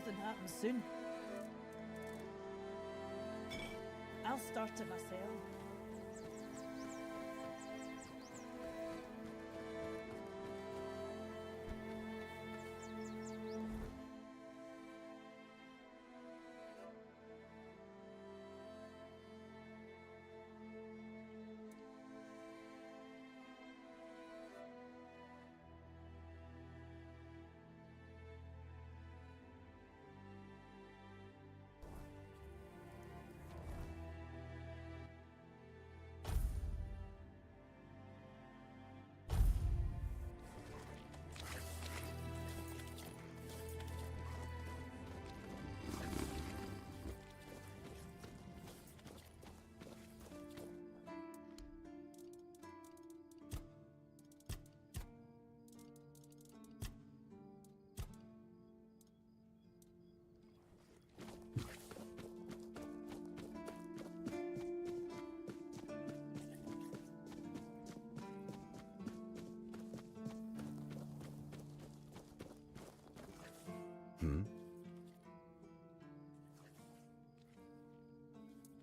Something happens soon. I'll start it myself.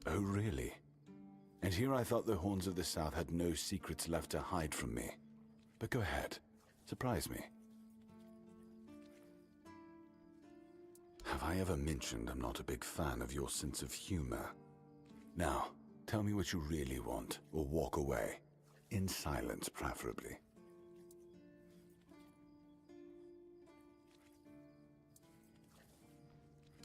Oh, really? And here I thought the Horns of the South had no secrets left to hide from me. But go ahead. Surprise me. Have I ever mentioned I'm not a big fan of your sense of humor? Now, tell me what you really want, or walk away. In silence, preferably.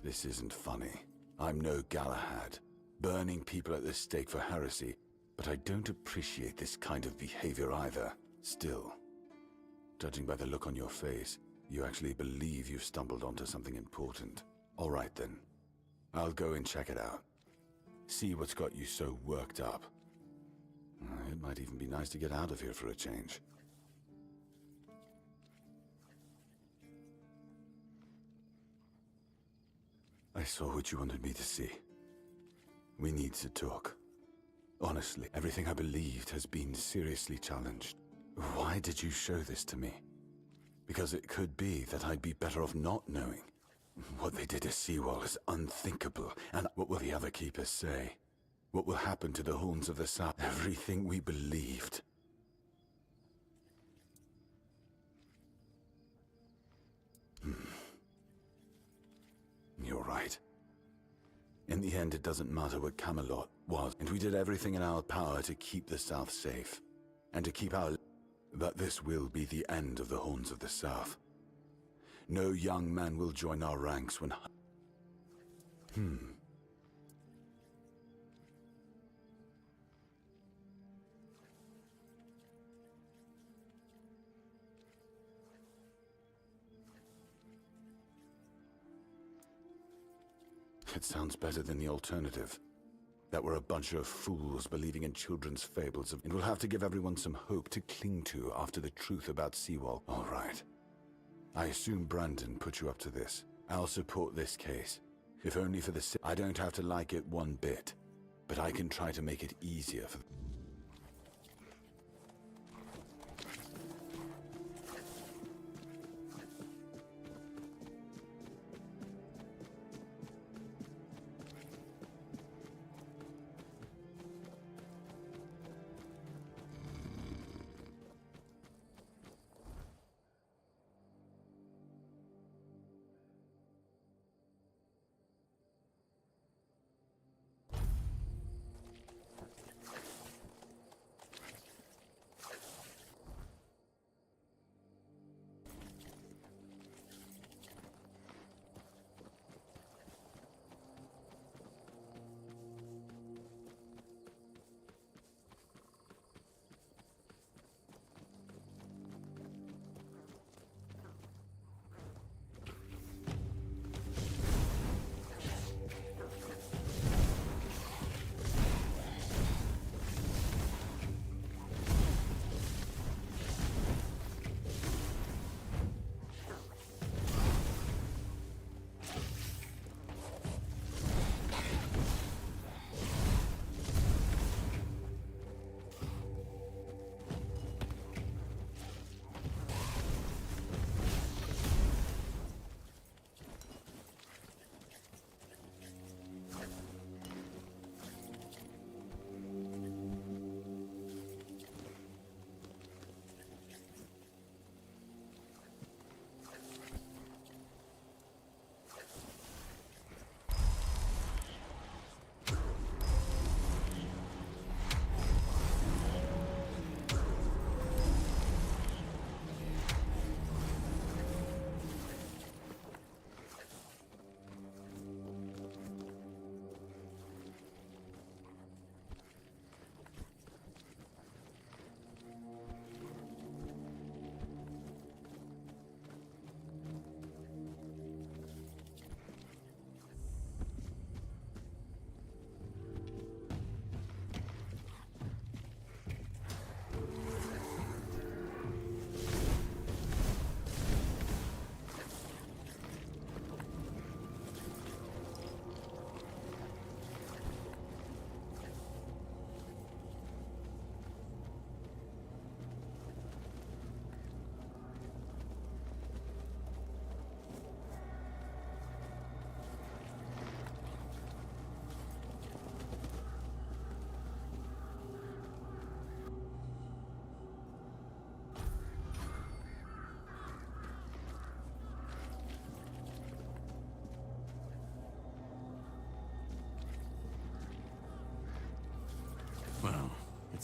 This isn't funny. I'm no Galahad, burning people at the stake for heresy, but I don't appreciate this kind of behavior either. Still, judging by the look on your face, you actually believe you've stumbled onto something important. All right then. I'll go and check it out. See what's got you so worked up. It might even be nice to get out of here for a change. I saw what you wanted me to see. We need to talk. Honestly, everything I believed has been seriously challenged. Why did you show this to me? Because it could be that I'd be better off not knowing. What they did to Seawall is unthinkable, and what will the other keepers say? What will happen to the Horns of the South? Everything we believed. You're right. In the end, it doesn't matter what Camelot was, and we did everything in our power to keep the South safe, and to keep our... But this will be the end of the Horns of the South. No young man will join our ranks when... It sounds better than the alternative. That we're a bunch of fools believing in children's fables, and we'll have to give everyone some hope to cling to after the truth about Seawall. All right. I assume Brandon put you up to this. I'll support this case. If only for the I don't have to like it one bit, but I can try to make it easier for...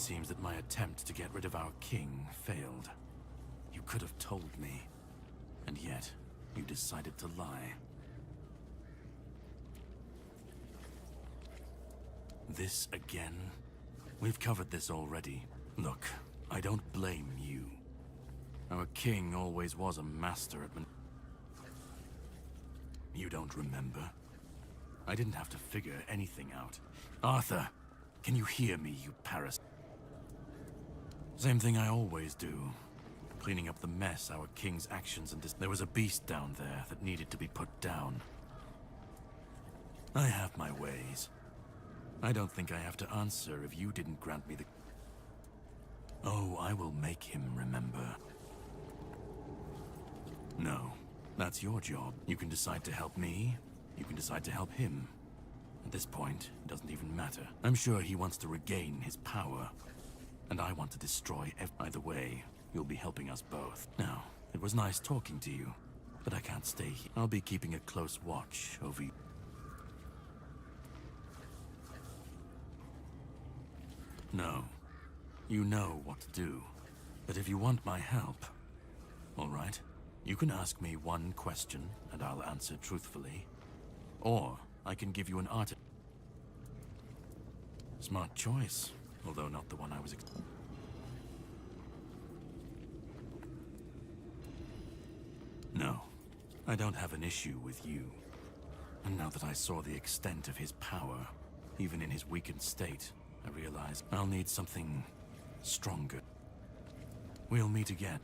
seems that my attempt to get rid of our king failed. You could have told me, and yet you decided to lie. This again? We've covered this already. Look, I don't blame you. Our king always was a master at You don't remember? I didn't have to figure anything out. Arthur, can you hear me, you parasite? Same thing I always do. Cleaning up the mess our king's actions and there was a beast down there that needed to be put down. I have my ways. I don't think I have to answer if you didn't grant me the... Oh, I will make him remember. No, that's your job. You can decide to help me, you can decide to help him. At this point, it doesn't even matter. I'm sure he wants to regain his power, and I want to destroy either way, you'll be helping us both. Now, it was nice talking to you, but I can't stay here. I'll be keeping a close watch over you. No. You know what to do. But if you want my help, all right, you can ask me one question and I'll answer truthfully. Or I can give you an Smart choice, although not the one I was No, I don't have an issue with you. And now that I saw the extent of his power, even in his weakened state, I realized I'll need something stronger. We'll meet again.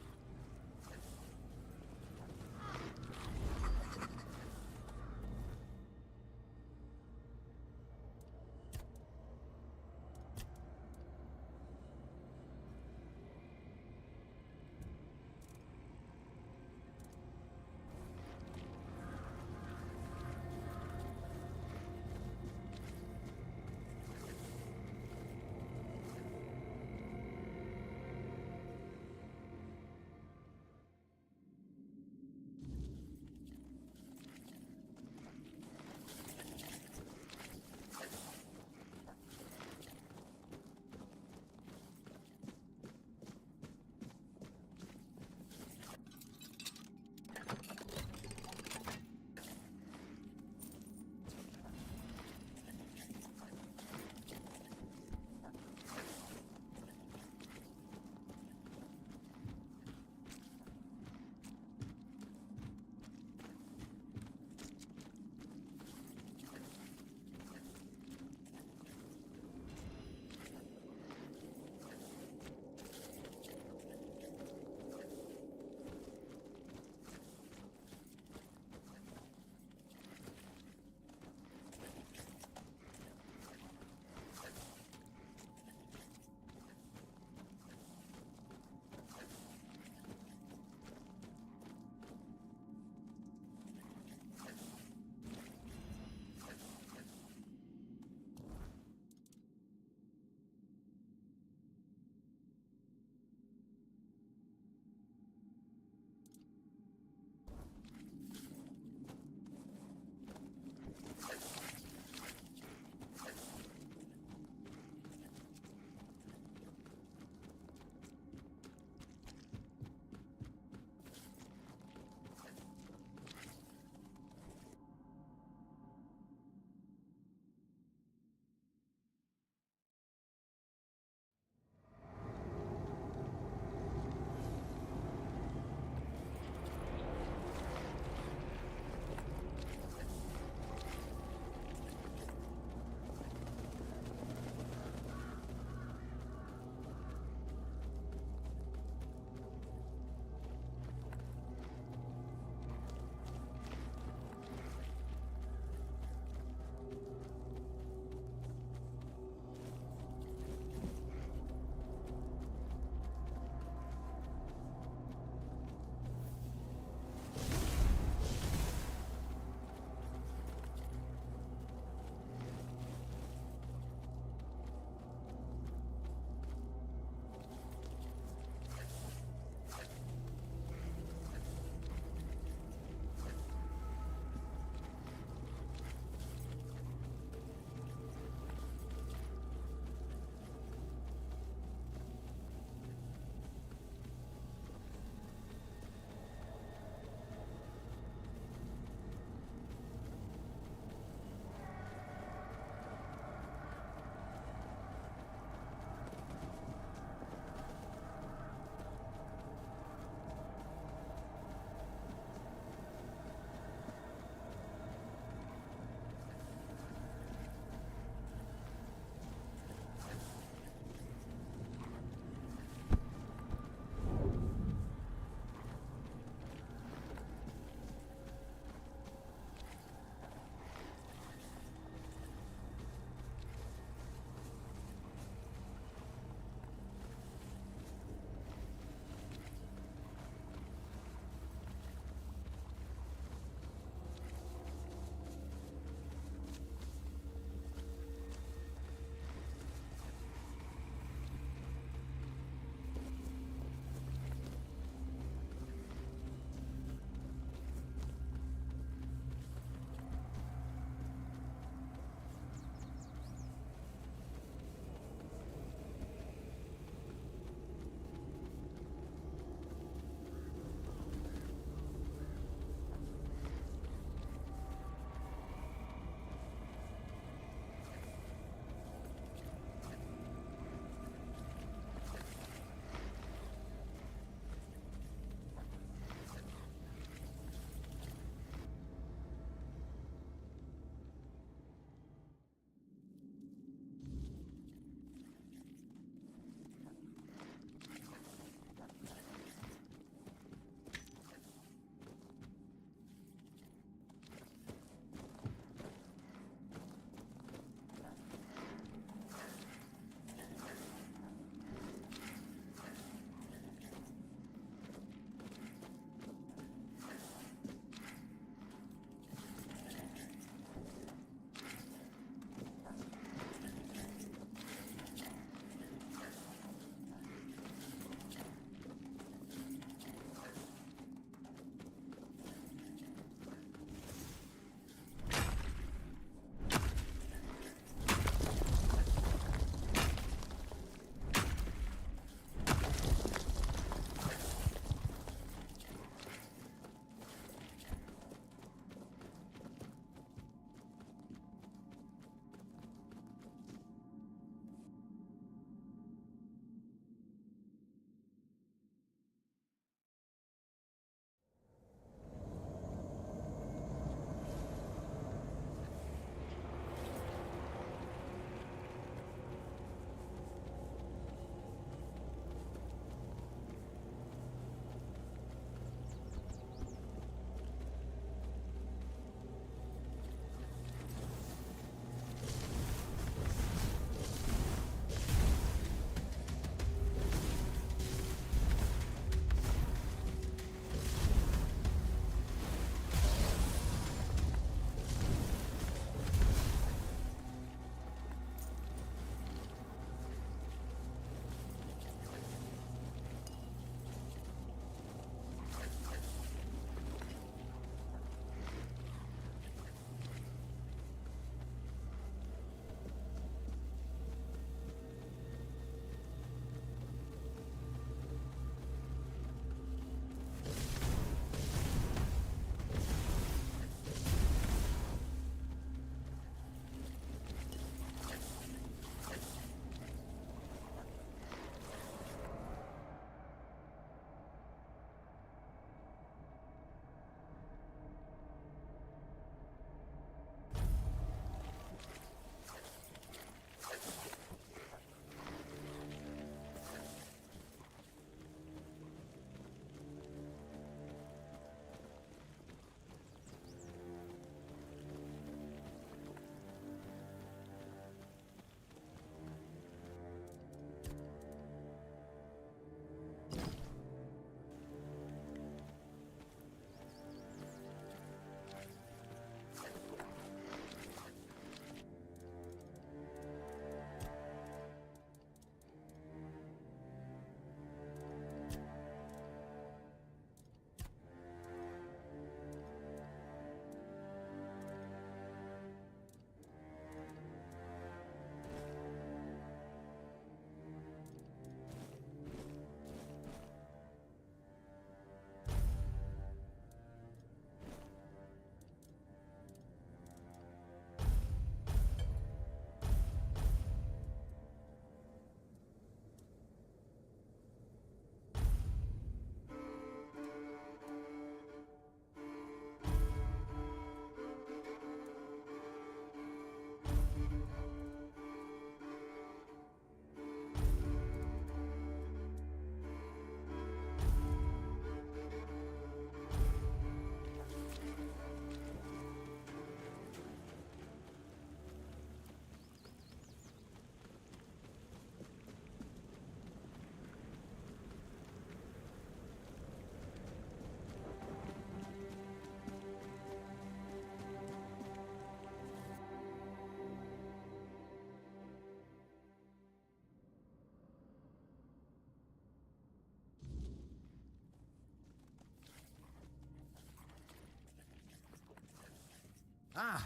Ah,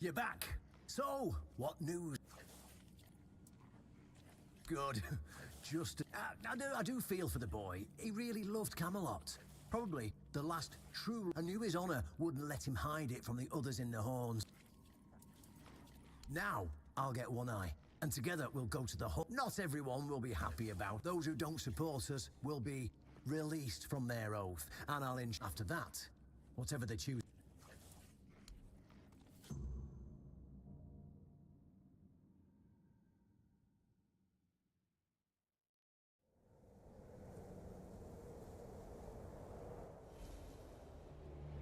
you're back. So, what news? Good. Just... I do feel for the boy. He really loved Camelot. Probably the last true... I knew his honor wouldn't let him hide it from the others in the horns. Now, I'll get one eye. And together we'll go to the hall. Not everyone will be happy about. Those who don't support us will be released from their oath. And I'll after that, whatever they choose.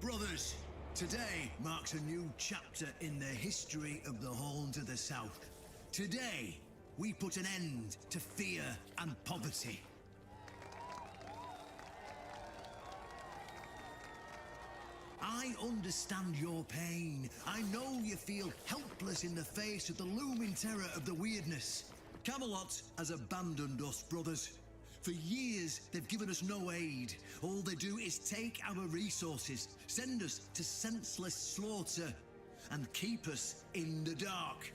Brothers, today marks a new chapter in the history of the Horn to the South. Today, we put an end to fear and poverty. I understand your pain. I know you feel helpless in the face of the looming terror of the weirdness. Camelot has abandoned us, brothers. For years, they've given us no aid. All they do is take our resources, send us to senseless slaughter, and keep us in the dark.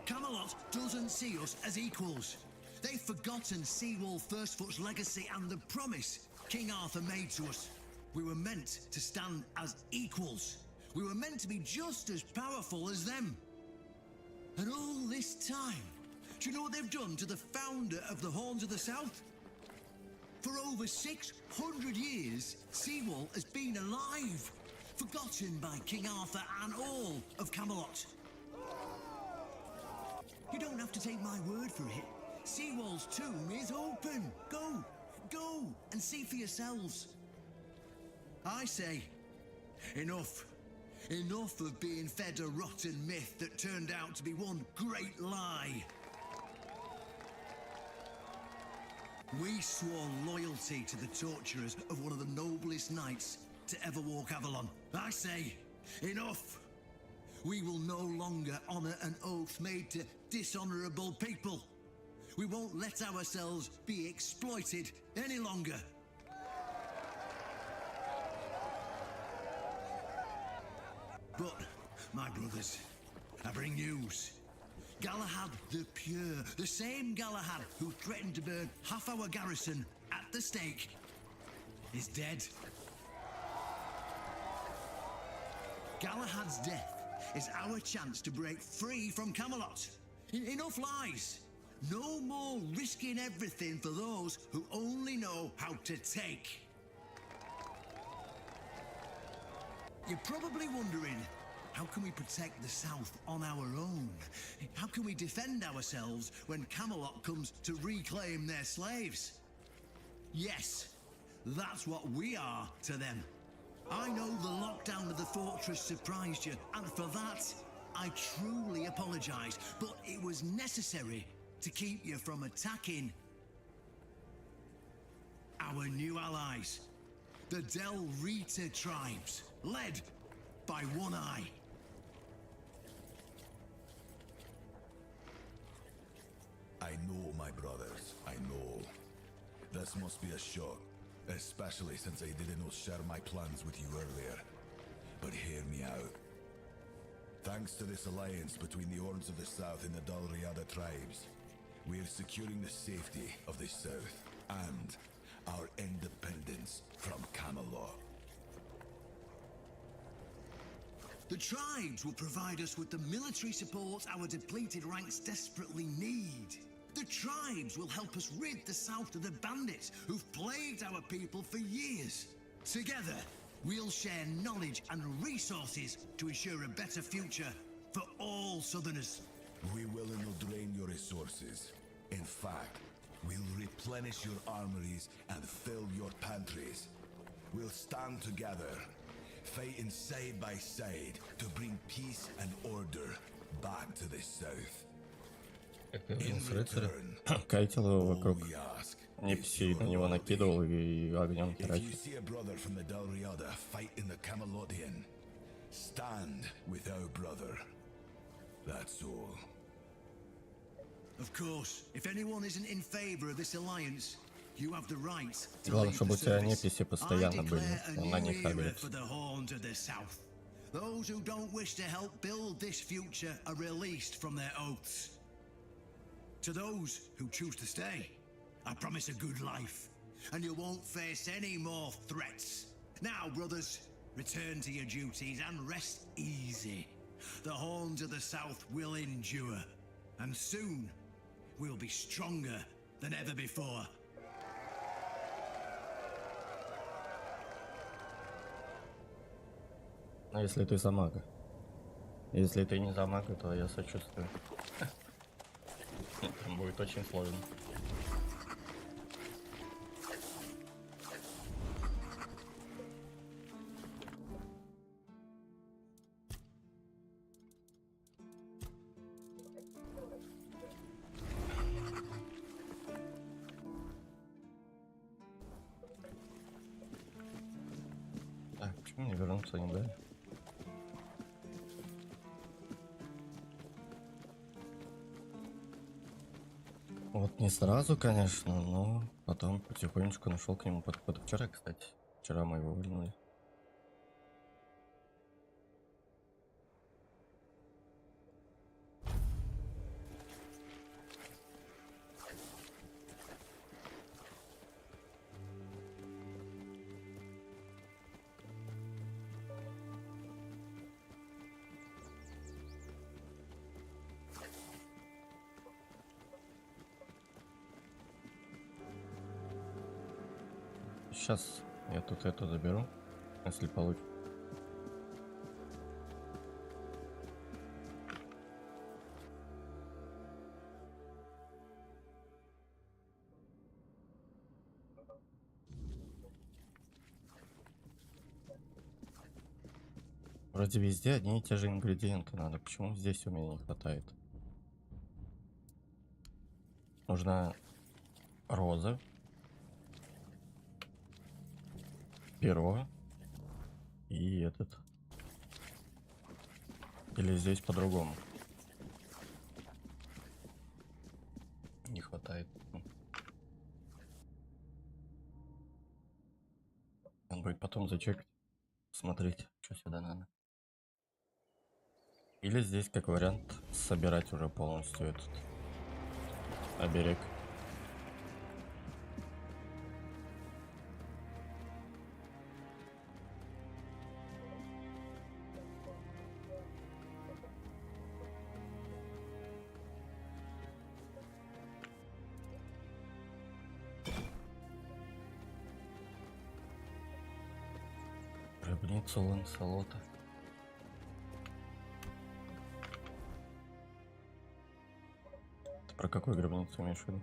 Camelot doesn't see us as equals. They've forgotten Seawolf Firstfoot's legacy and the promise King Arthur made to us. We were meant to stand as equals. We were meant to be just as powerful as them. And all this time, do you know what they've done to the founder of the Horns of the South? For over 600 years, Seawolf has been alive, forgotten by King Arthur and all of Camelot. You don't have to take my word for it. Seawolf's tomb is open. Go and see for yourselves. I say, enough. Enough of being fed a rotten myth that turned out to be one great lie. We swore loyalty to the torturers of one of the noblest knights to ever walk Avalon. I say, enough. We will no longer honor an oath made to dishonorable people. We won't let ourselves be exploited any longer. But, my brothers, I bring news. Galahad the Pure, the same Galahad who threatened to burn half our garrison at the stake, is dead. Galahad's death is our chance to break free from Camelot. Enough lies. No more risking everything for those who only know how to take. You're probably wondering, how can we protect the South on our own? How can we defend ourselves when Camelot comes to reclaim their slaves? Yes, that's what we are to them. I know the lockdown of the fortress surprised you, and for that, I truly apologize, but it was necessary to keep you from attacking our new allies, the Del Rita tribes, led by One Eye. I know, my brothers, I know. This must be a shock, especially since I didn't share my plans with you earlier. But hear me out. Thanks to this alliance between the Horns of the South and the Dalriada tribes, we are securing the safety of the South and our independence from Camelot. The tribes will provide us with the military support our depleted ranks desperately need. The tribes will help us rid the South of the bandits who've plagued our people for years. Together, we'll share knowledge and resources to ensure a better future for all Southerners. We will not drain your resources. In fact, we'll replenish your armories and fill your pantries. We'll stand together, fighting side by side to bring peace and order back to the South. In return, Кайтил его all вокруг we ask Непси, is на your него loyalty. накидывал и огнем If you тратил. see a brother from the Dalriada fighting the Camelotian, stand with our brother. That's all. Of course, if anyone isn't in favor of this alliance, You have the right to Главное, leave чтобы the у тебя service. неписи постоянно I были, declare a на new них era агриться. for the Horns of the South. Those who don't wish to help build this future are released from their oaths. To those who choose to stay, I promise a good life, and you won't face any more threats. Now, brothers, return to your duties and rest easy. The Horns of the South will endure, and soon we'll be stronger than ever before. А если ты за мага? Если ты не за мага, то я сочувствую. Там будет очень сложно. Так, почему мне вернуться не дали? Вот не сразу, конечно, но потом потихонечку нашел к нему подход. Вчера, кстати. Вчера мы его выльнули. Сейчас я тут это заберу, если получится. Вроде везде одни и те же ингредиенты надо. Почему здесь у меня не хватает? Нужна роза, перо и этот. Или здесь по-другому? Не хватает. Надо будет потом зачекать, смотреть, что сюда надо. Или здесь, как вариант, собирать уже полностью этот оберег. Гробницу Ланселота. Ты про какую гробницу имеешь в виду?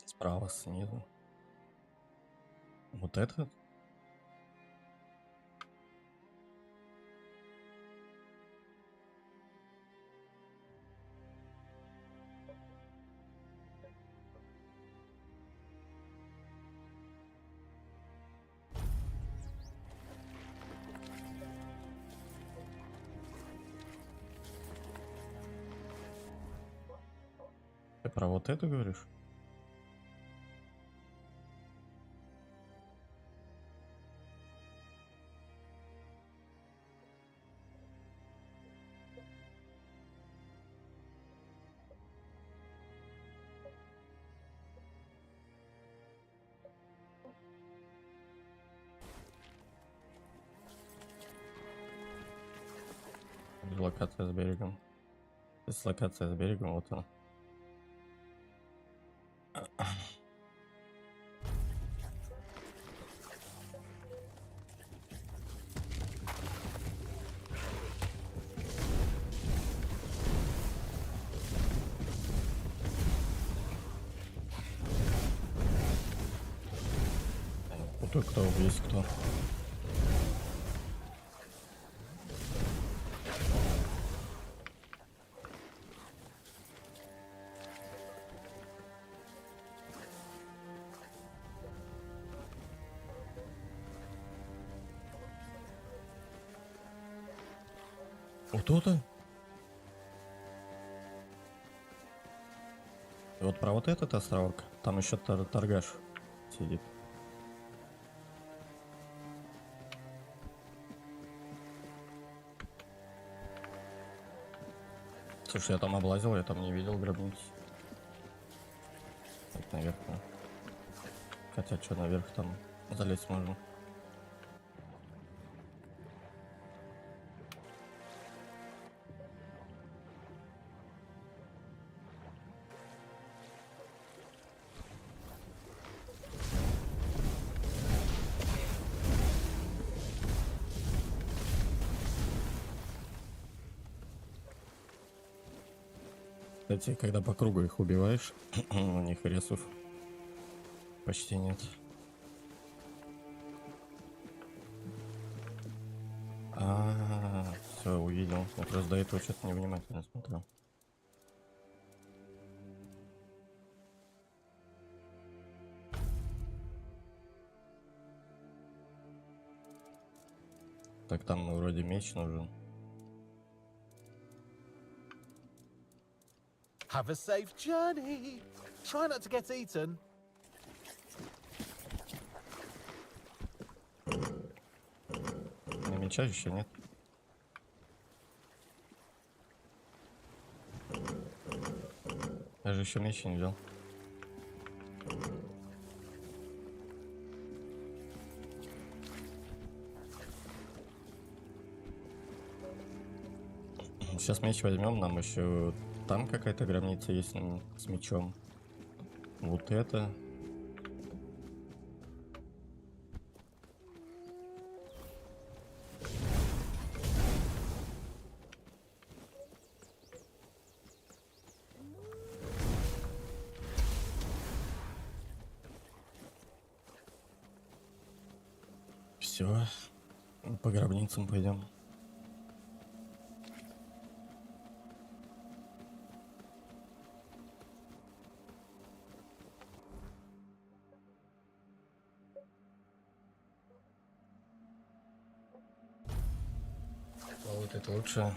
Справа снизу. Вот этот? Ты про вот это говоришь? Локация с берегом. Дислокация с берегом, вот она. Кто есть кто. Вот тут-то? И вот про вот этот островок, там еще торгаш сидит. Слушай, я там облазил, я там не видел гробниц. Так, наверх, да. Хотя, что наверх там залезть можно. Кстати, когда по кругу их убиваешь, у них ресурсов почти нет. Все, увидел. Я просто до этого что-то невнимательно смотрел. Так, там вроде меч нужен. Have a safe journey. Try not to get eaten. На меча еще нет. Я же еще меч не взял. Сейчас меч возьмем, нам еще там какая-то гробница есть с мечом. Вот это. Все, по гробницам пойдем. Вот это лучше.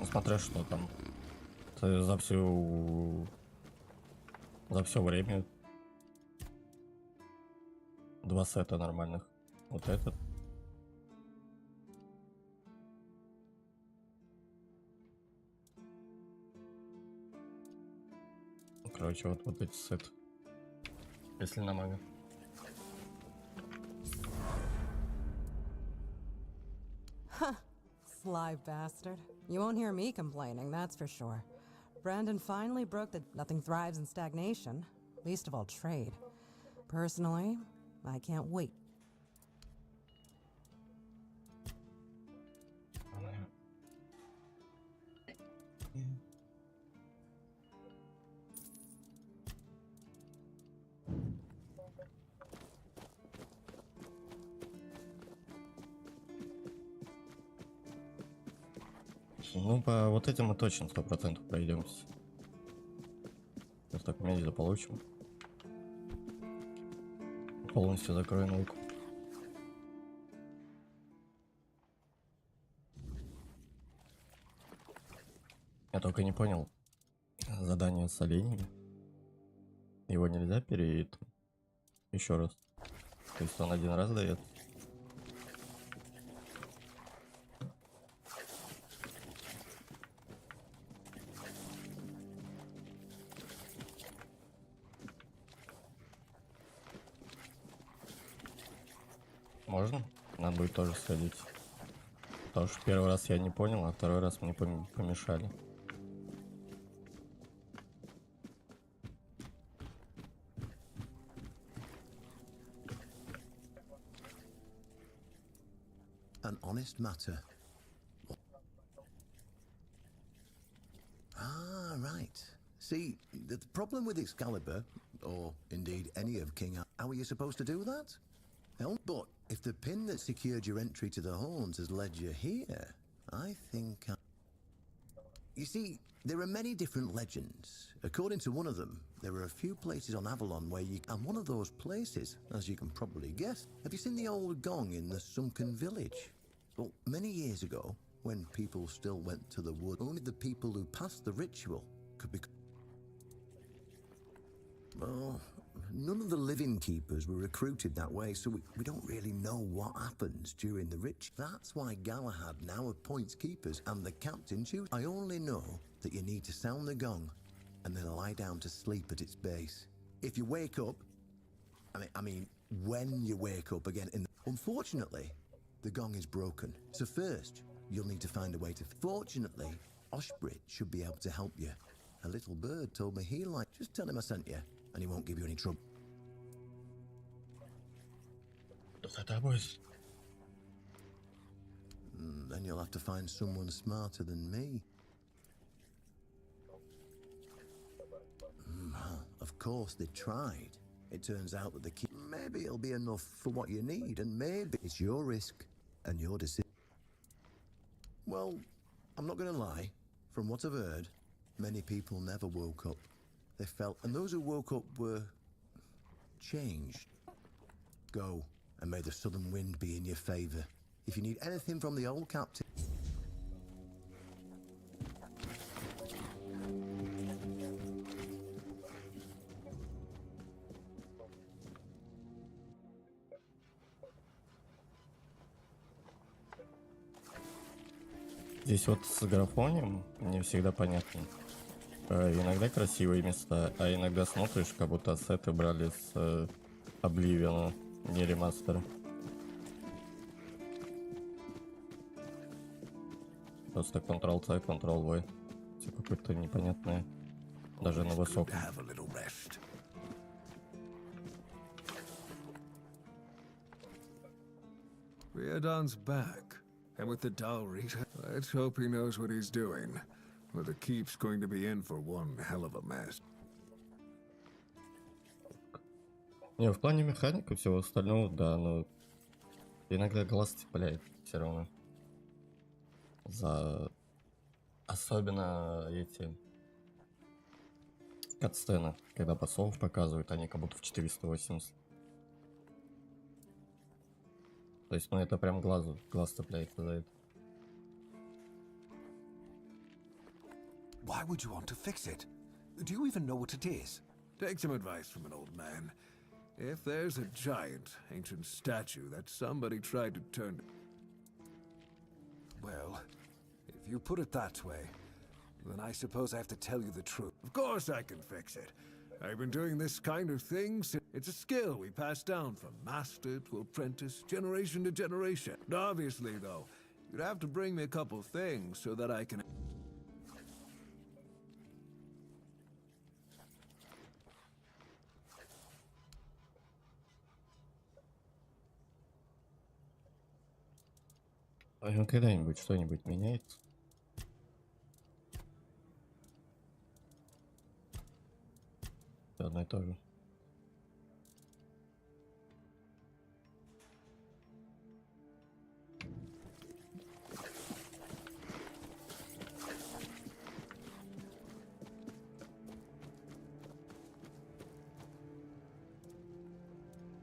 Смотря что там. За все время 2 сета нормальных. Вот этот. Короче, вот эти сеты. Если на мага. Sly bastard. You won't hear me complaining, that's for sure. Brandon finally broke the nothing thrives in stagnation, least of all trade. Personally, I can't wait. Ну, по вот этим мы точно 100% пройдемся. Сейчас так медь заполучим. Полностью закрою науку. Я только не понял. Задание с оленями. Его нельзя еще раз. То есть он один раз дает. Можно? Надо будет тоже сходить. Потому что первый раз я не понял, а второй раз мне помешали. An honest matter. Ah, right. See, the problem with Excalibur, or indeed any of King Ar- how are you supposed to do that? Well, but if the pin that secured your entry to the horns has led you here, I think... You see, there are many different legends. According to one of them, there are a few places on Avalon where you... And one of those places, as you can probably guess, have you seen the old gong in the sunken village? Well, many years ago, when people still went to the wood. Only the people who passed the ritual could be... Well, none of the living keepers were recruited that way, so we don't really know what happens during the ritual. That's why Galahad now appoints keepers and the captain chooses. I only know that you need to sound the gong and then lie down to sleep at its base. If you wake up, I mean, when you wake up again, unfortunately, the gong is broken. So first, you'll need to find a way to... Fortunately, Oshbrit should be able to help you. A little bird told me he liked... Just tell him I sent you, and he won't give you any trouble. Then you'll have to find someone smarter than me. Of course, they tried. It turns out that the key... Maybe it'll be enough for what you need, and maybe it's your risk and your decision. Well, I'm not going to lie. From what I've heard, many people never woke up. They felt... And those who woke up were... changed. Go, and may the southern wind be in your favor. If you need anything from the old captain... Здесь вот с графонием не всегда понятно. Иногда красивые места, а иногда смотришь, как будто ассеты брали с Обливиона, не ремастера. Просто Ctrl-C, Ctrl-V. Все какое-то непонятное. Даже на высоком. Riordan's back. And with the dowry, let's hope he knows what he's doing. Or the keep's going to be in for one hell of a mess. Не, в плане механики и всего остального, да, но иногда глаз цепляет все равно. За... Особенно эти катсцены, когда боссов показывают, они как будто в 480. То есть, ну это прям глаз цепляет за это. Why would you want to fix it? Do you even know what it is? Take some advice from an old man. If there's a giant, ancient statue that somebody tried to turn... Well, if you put it that way, then I suppose I have to tell you the truth. Of course I can fix it. I've been doing this kind of thing since... It's a skill we pass down from master to apprentice, generation to generation. And obviously, though, you'd have to bring me a couple things so that I can... Когда-нибудь что-нибудь меняется? Одно и то же.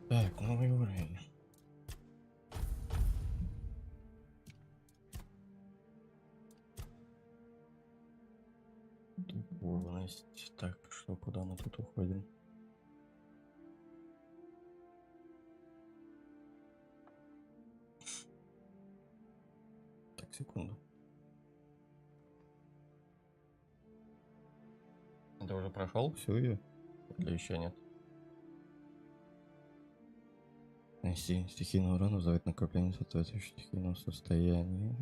Так, новый уровень. Духовность. Так, что, куда мы тут уходим? Так, секунду. Это уже прошел всю ее? Или еще нет? Нанести стихийный урон вызывает накопление соответствующего стихийного состояния.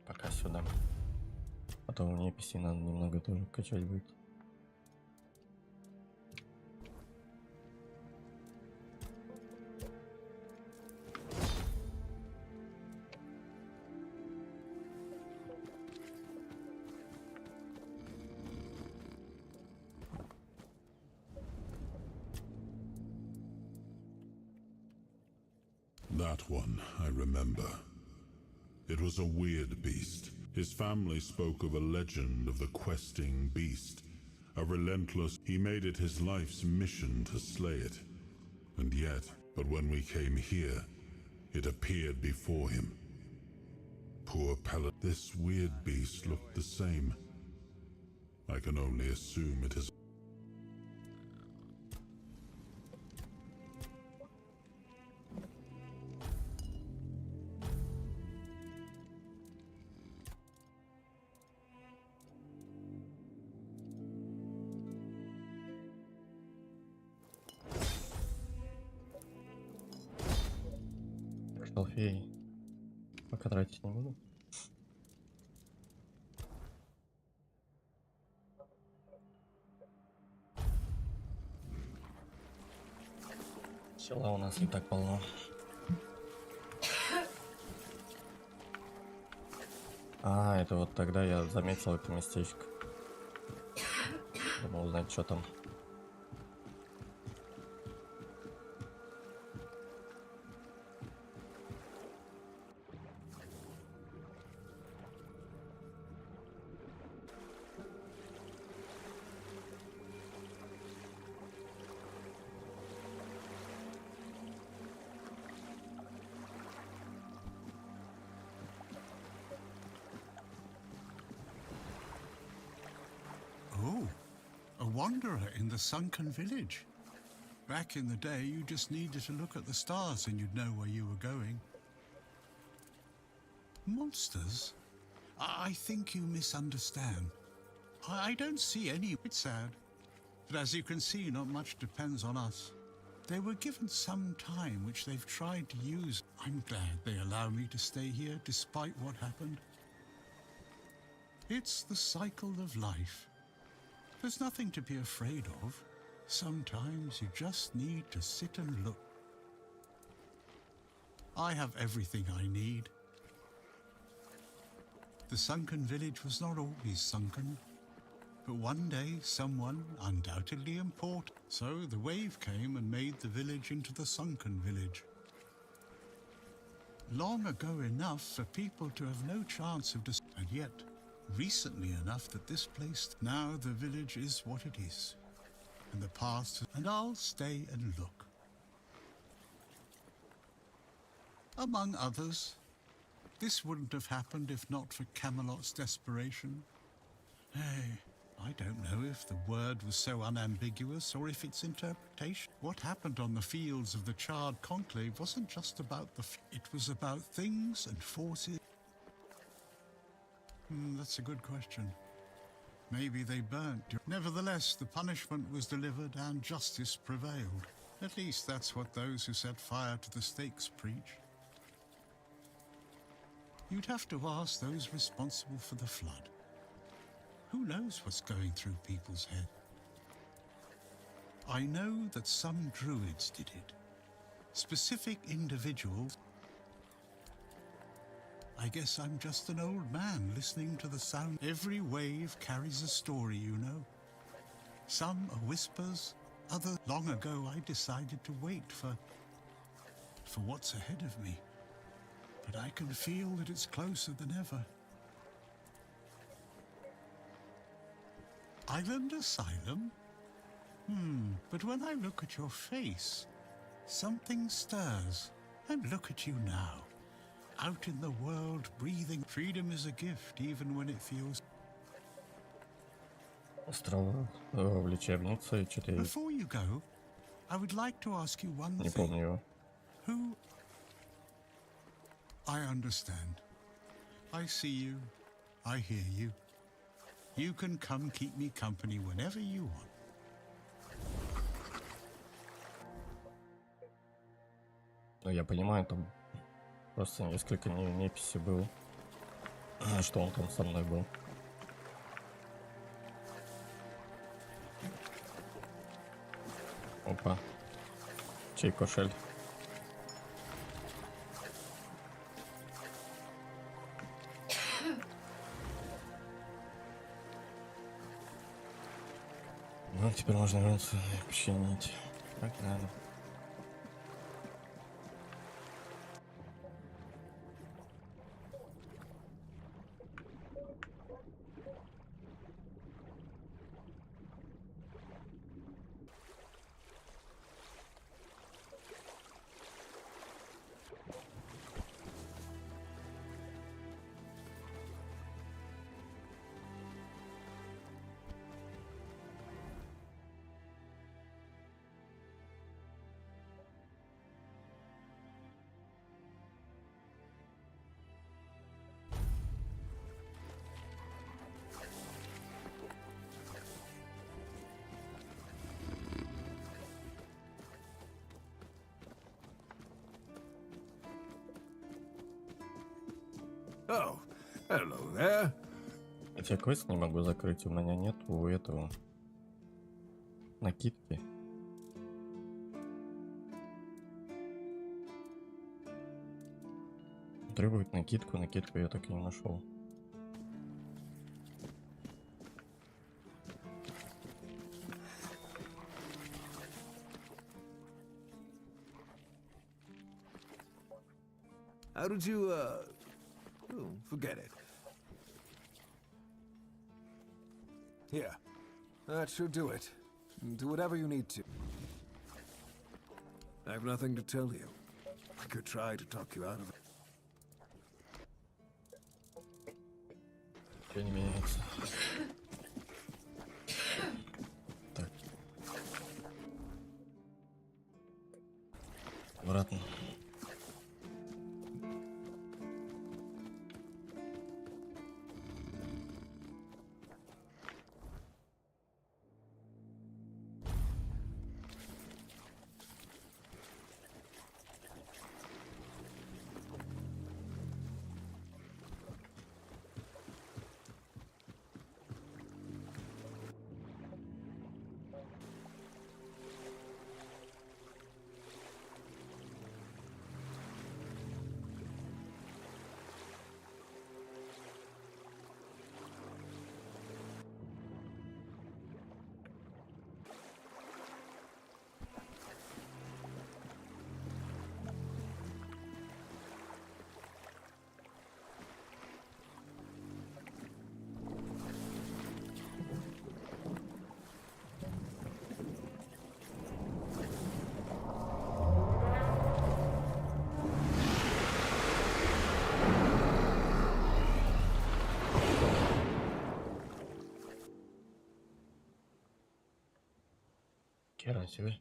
Пока сюда. Потом мне PC надо немного тоже качать будет. That one, I remember. It was a weird beast. His family spoke of a legend of the questing beast, a relentless... He made it his life's mission to slay it. And yet, but when we came here, it appeared before him. Poor Pellet. This weird beast looked the same. I can only assume it is... Трофей. Пока тратить не буду. Села у нас не так полно. А, это вот тогда я заметил это местечко. Думал узнать, что там. Oh, a wanderer in the sunken village. Back in the day, you just needed to look at the stars and you'd know where you were going. Monsters? I think you misunderstand. I don't see any. It's sad. But as you can see, not much depends on us. They were given some time, which they've tried to use. I'm glad they allow me to stay here despite what happened. It's the cycle of life. There's nothing to be afraid of. Sometimes you just need to sit and look. I have everything I need. The sunken village was not always sunken. But one day, someone, undoubtedly important, so the wave came and made the village into the sunken village. Long ago enough for people to have no chance of and yet, recently enough that this place, now the village is what it is. And the past, and I'll stay and look. Among others, this wouldn't have happened if not for Camelot's desperation. Hey, I don't know if the word was so unambiguous or if its interpretation. What happened on the fields of the Charred Conclave wasn't just about it was about things and forces. That's a good question. Maybe they burnt. Nevertheless, the punishment was delivered and justice prevailed. At least that's what those who set fire to the stakes preach. You'd have to ask those responsible for the flood. Who knows what's going through people's head? I know that some druids did it. Specific individuals. I guess I'm just an old man listening to the sound. Every wave carries a story, you know. Some are whispers, others. Long ago I decided to wait for what's ahead of me. But I can feel that it's closer than ever. Island Asylum? But when I look at your face, something stirs. And look at you now. Out in the world, breathing. Freedom is a gift, even when it feels... Острова в лечебнице, что-то... Before you go, I would like to ask you one Не thing. помню его. Who... I understand. I see you. I hear you. You can come keep me company whenever you want. Ну, я понимаю, там просто несколько неписи было, что он там со мной был. Опа. Чей кошель? Ну, теперь можно вернуться и починить. Так надо. Oh, hello there. Хотя квест не могу закрыть, у меня нету этого накидки. Требует накидку я так и не нашел. How did you, oh, forget it. Here, that should do it. Do whatever you need to. I have nothing to tell you. I could try to talk you out of it. Ничего не меняется. Так. Обратно. Хера себе.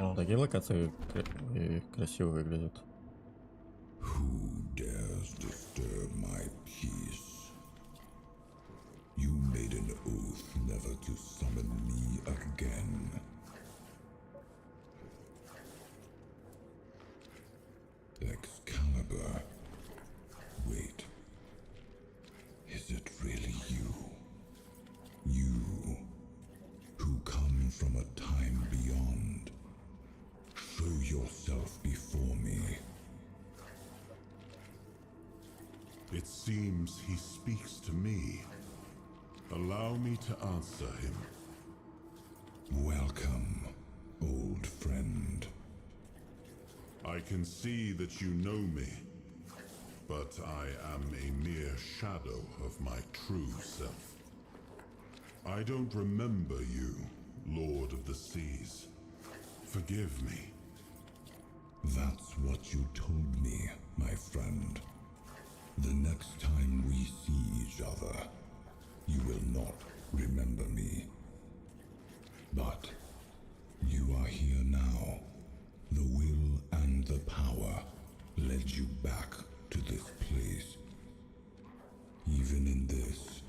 Ну, такие локации красиво выглядят. Who dares disturb my peace? You made an oath never to summon me again. Excalibur. Wait. Is it really you? You, who come from a time beyond. Show yourself before me. It seems he speaks to me. Allow me to answer him. Welcome, old friend. I can see that you know me, but I am a mere shadow of my true self. I don't remember you, Lord of the Seas. Forgive me. That's what you told me, my friend. The next time we see each other, you will not remember me. But you are here now. The will and the power led you back to this place. Even in this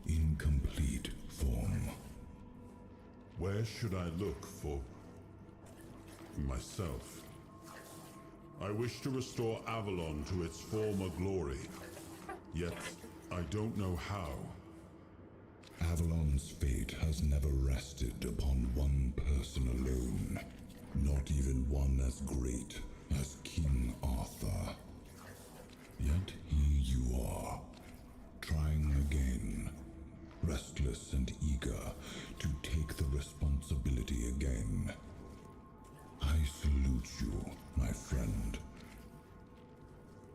incomplete form. Where should I look for myself? I wish to restore Avalon to its former glory, yet I don't know how. Avalon's fate has never rested upon one person alone, not even one as great as King Arthur. Yet here you are, trying again, restless and eager to take the responsibility again. I salute you, my friend.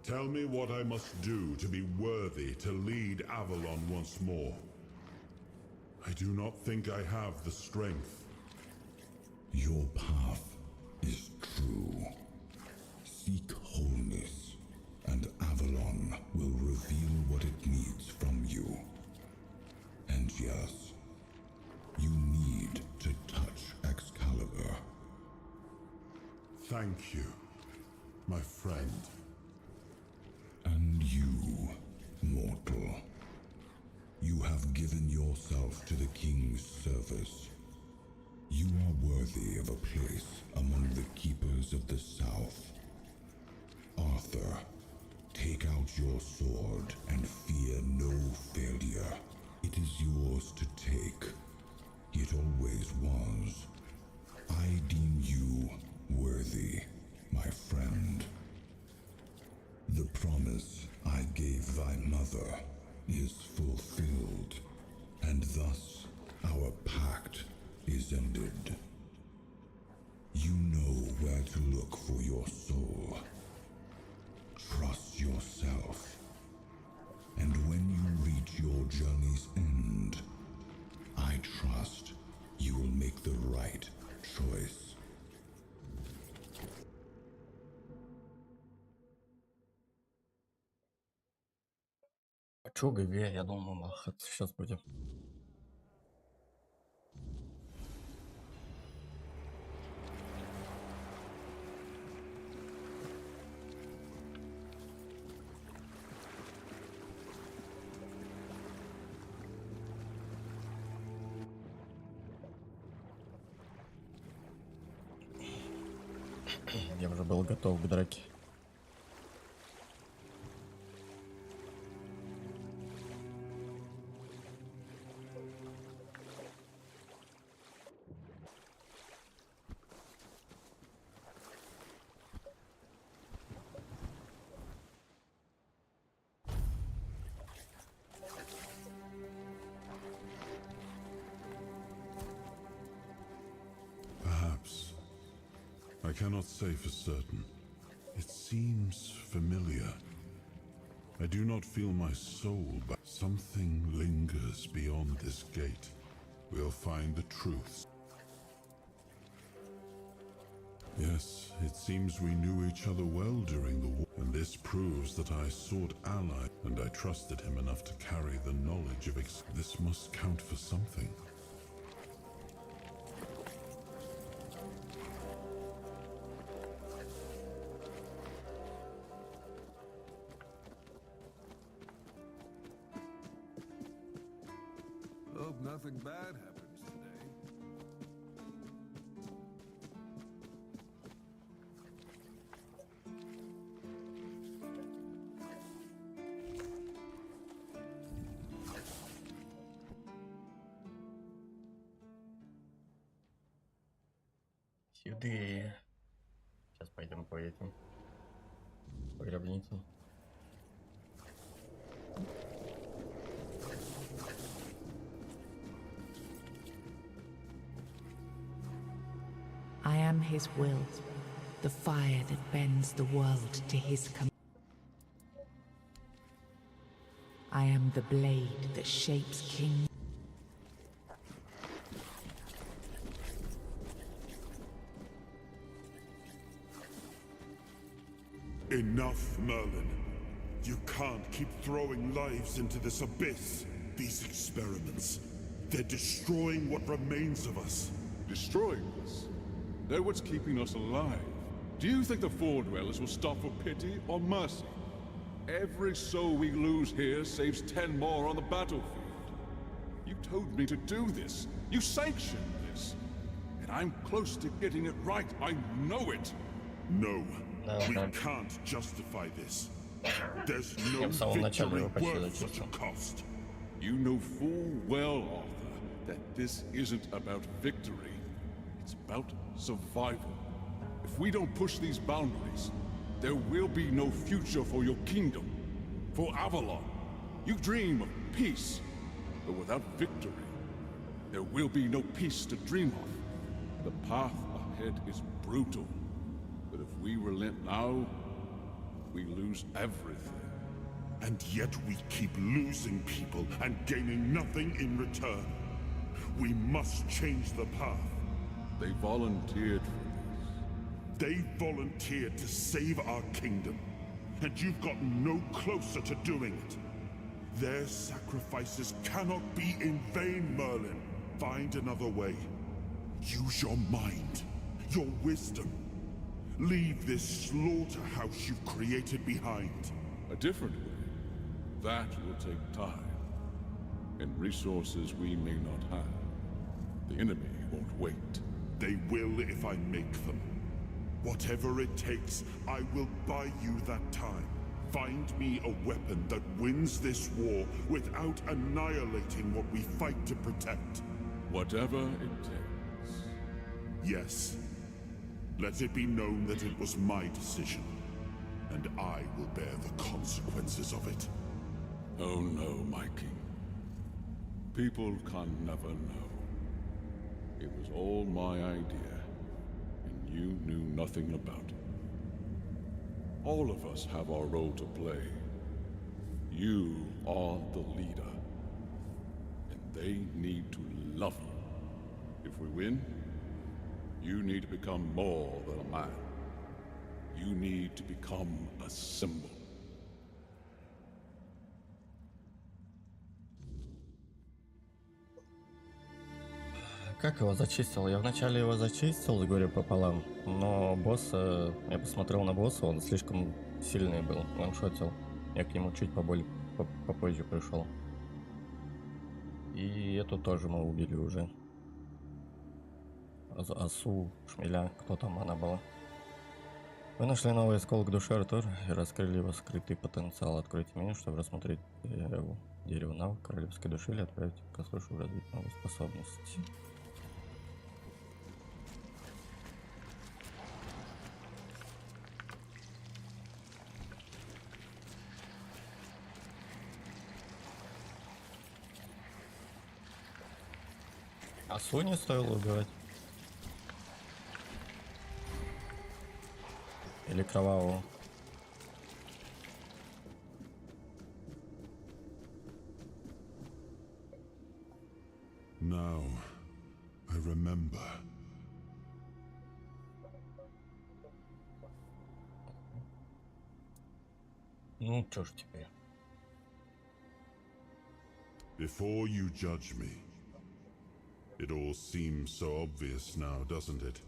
Tell me what I must do to be worthy to lead Avalon once more. I do not think I have the strength. Your path true. Seek wholeness, and Avalon will reveal what it needs from you. And yes, you need to touch Excalibur. Thank you, my friend. And you, mortal. You have given yourself to the king's service. You are worthy of a place among the keepers of the South. Arthur, take out your sword and fear no failure. It is yours to take. It always was. I deem you worthy, my friend. The promise I gave thy mother is fulfilled, and thus our pact is ended. You know where to look for your soul. Trust yourself. And when you reach your journey's end, I trust you will make the right choice. А чё ГГ? Я думал, махаться сейчас будем. Я уже был готов к драке. Perhaps. I cannot say for certain. It seems familiar. I do not feel my soul, but something lingers beyond this gate. We'll find the truth. Yes, it seems we knew each other well during the war, and this proves that I sought ally, and I trusted him enough to carry the knowledge of this must count for something. Hope nothing bad happens today. Сюда. Сейчас пойдем по этим. По гробницам. I am his will, the fire that bends the world to his command. I am the blade that shapes kings. Enough, Merlin. You can't keep throwing lives into this abyss. These experiments, they're destroying what remains of us. Destroying us? They're what's keeping us alive. Do you think the Four Dwellers will stop for pity or mercy? Every soul we lose here saves 10 more on the battlefield. You told me to do this. You sanctioned this. And I'm close to getting it right. I know it. No, we can't justify this. There's no victory worth such a cost. You know full well, Arthur, that this isn't about victory. It's about survival. If we don't push these boundaries, there will be no future for your kingdom, for Avalon. You dream of peace, but without victory, there will be no peace to dream of. The path ahead is brutal, but if we relent now, we lose everything. And yet we keep losing people and gaining nothing in return. We must change the path. They volunteered for this. They volunteered to save our kingdom, and you've got no closer to doing it. Their sacrifices cannot be in vain, Merlin. Find another way. Use your mind, your wisdom. Leave this slaughterhouse you've created behind. A different way. That will take time, and resources we may not have. The enemy won't wait. They will if I make them. Whatever it takes, I will buy you that time. Find me a weapon that wins this war without annihilating what we fight to protect. Whatever it takes. Yes. Let it be known that it was my decision, and I will bear the consequences of it. Oh no, my king. People can never know. It was all my idea, and you knew nothing about it. All of us have our role to play. You are the leader, and they need to love you. If we win, you need to become more than a man. You need to become a symbol. Как его зачистил? Я вначале его зачистил с горя пополам, но босса... Я посмотрел на босса, он слишком сильный был, ваншотил. Я к нему чуть попозже пришел. И эту тоже мы убили уже. Осу, шмеля, кто там она была. Вы нашли новый осколок души Артур и раскрыли его скрытый потенциал. Откройте меню, чтобы рассмотреть дерево навык королевской души или отправить к слышу развить новые способности. Осу не стоило убивать. Или кровавого. Now, I remember. Ну, чё ж теперь? Before you judge me, it all seems so obvious now, doesn't it?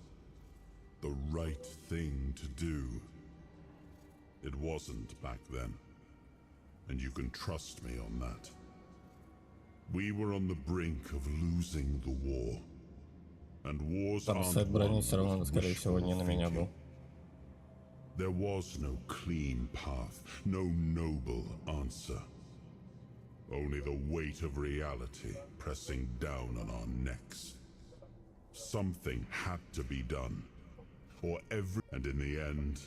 The right thing to do. It wasn't back then, and you can trust me on that. We were on the brink of losing the war, and wars Там сет брони все равно, скорее всего, не на меня был. There was no clean path, no noble answer. Only the weight of reality pressing down on our necks. Something had to be done. And in the end,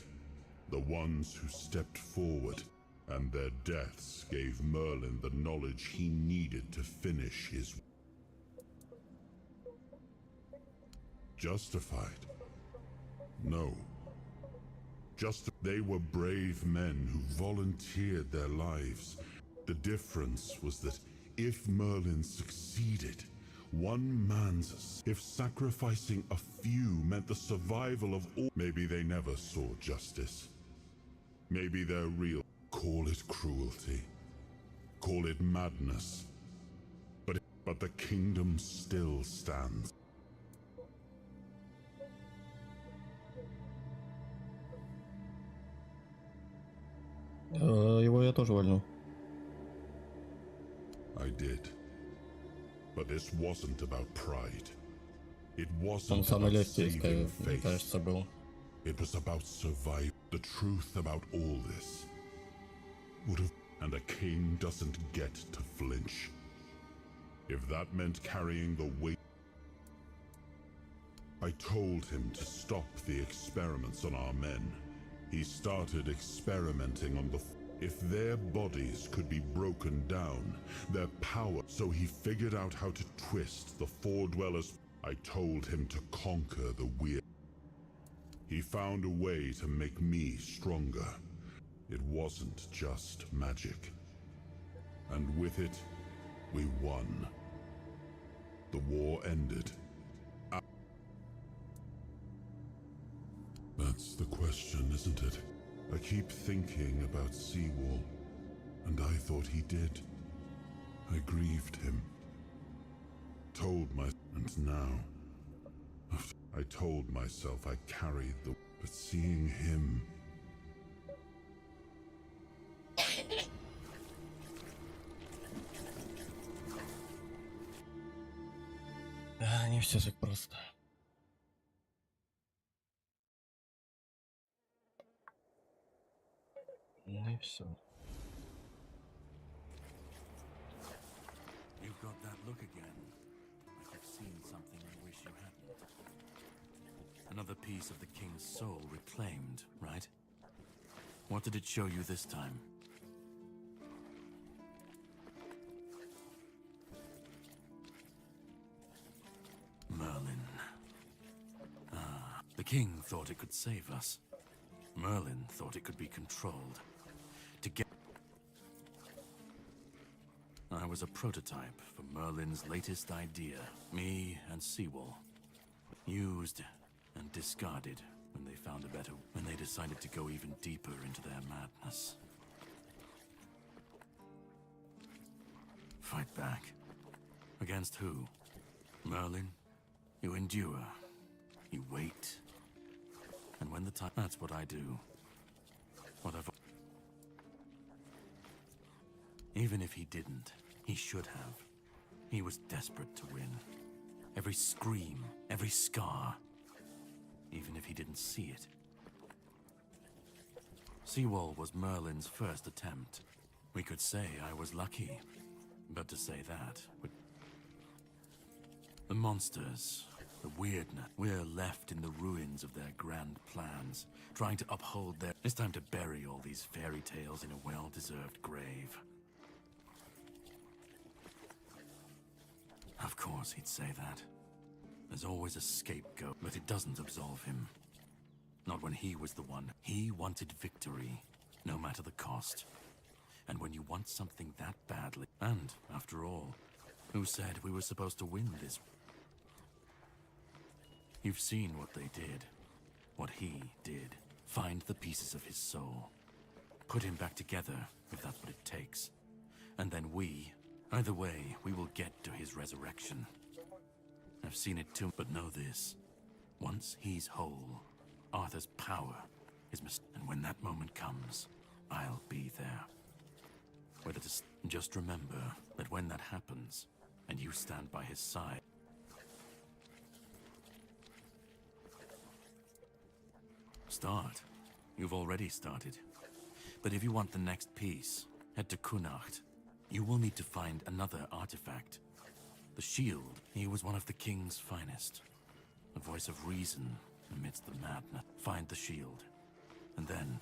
the ones who stepped forward and their deaths gave Merlin the knowledge he needed to finish his... Justified? No. They were brave men who volunteered their lives. The difference was that if Merlin succeeded, one man's... If sacrificing a few meant the survival of all... Maybe they never saw justice. Maybe they're real. Call it cruelty. Call it madness. But the kingdom still stands. Его я тоже вольну. I did. But this wasn't about pride. It Он wasn't самый about легкий, saving мне кажется, был. It was about survival. The truth about all this would have... And a king doesn't get to flinch. If that meant carrying the weight... I told him to stop the experiments on our men. He started experimenting on the... If their bodies could be broken down, their power... So he figured out how to twist the Four Dwellers... I told him to conquer the weird... He found a way to make me stronger. It wasn't just magic. And with it, we won. The war ended. That's the question, isn't it? I keep thinking about Seawall, and I thought he did. I grieved him. And now, I told myself I carried the... But seeing him... Не все так просто. Ну и все. You've got that look again. Like you've seen something you wish you hadn't. Another piece of the king's soul reclaimed, right? What did it show you this time? Merlin. Ah, the king thought it could save us. Merlin thought it could be controlled. I was a prototype for Merlin's latest idea. Me and Seawall. Used and discarded when they found a better... when they decided to go even deeper into their madness. Fight back. Against who? Merlin? You endure. You wait. And when the time... That's what I do. What I've... Even if he didn't, he should have. He was desperate to win. Every scream, every scar. Even if he didn't see it. Seawall was Merlin's first attempt. We could say I was lucky. But to say that would... The monsters, the weirdness. We're left in the ruins of their grand plans, trying to uphold their... It's time to bury all these fairy tales in a well-deserved grave. Of course he'd say that. There's always a scapegoat, but it doesn't absolve him. Not when he was the one. He wanted victory, no matter the cost. And when you want something that badly... And, after all, who said we were supposed to win this? You've seen what they did. What he did. Find the pieces of his soul. Put him back together, if that's what it takes. And then we... Either way, we will get to his resurrection. I've seen it too, but know this. Once he's whole, Arthur's power is and when that moment comes, I'll be there. Whether to... Just remember that when that happens, and you stand by his side... Start. You've already started. But if you want the next piece, head to Kunacht. You will need to find another artifact. The shield. He was one of the king's finest. A voice of reason amidst the madness. Find the shield. And then,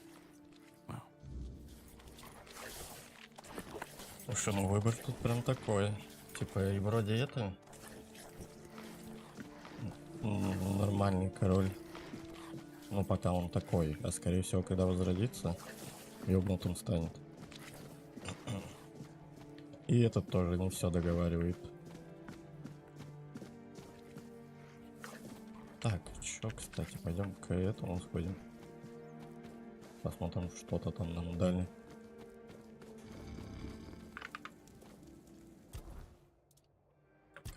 well... Слушай, ну выбор тут прям такой. Типа, и вроде это... Нормальный король. Ну, пока он такой. А скорее всего, когда возродится, ёбнутым станет. И этот тоже не все договаривает. Так, чё, кстати, пойдем к этому сходим. Посмотрим, что-то там нам дали.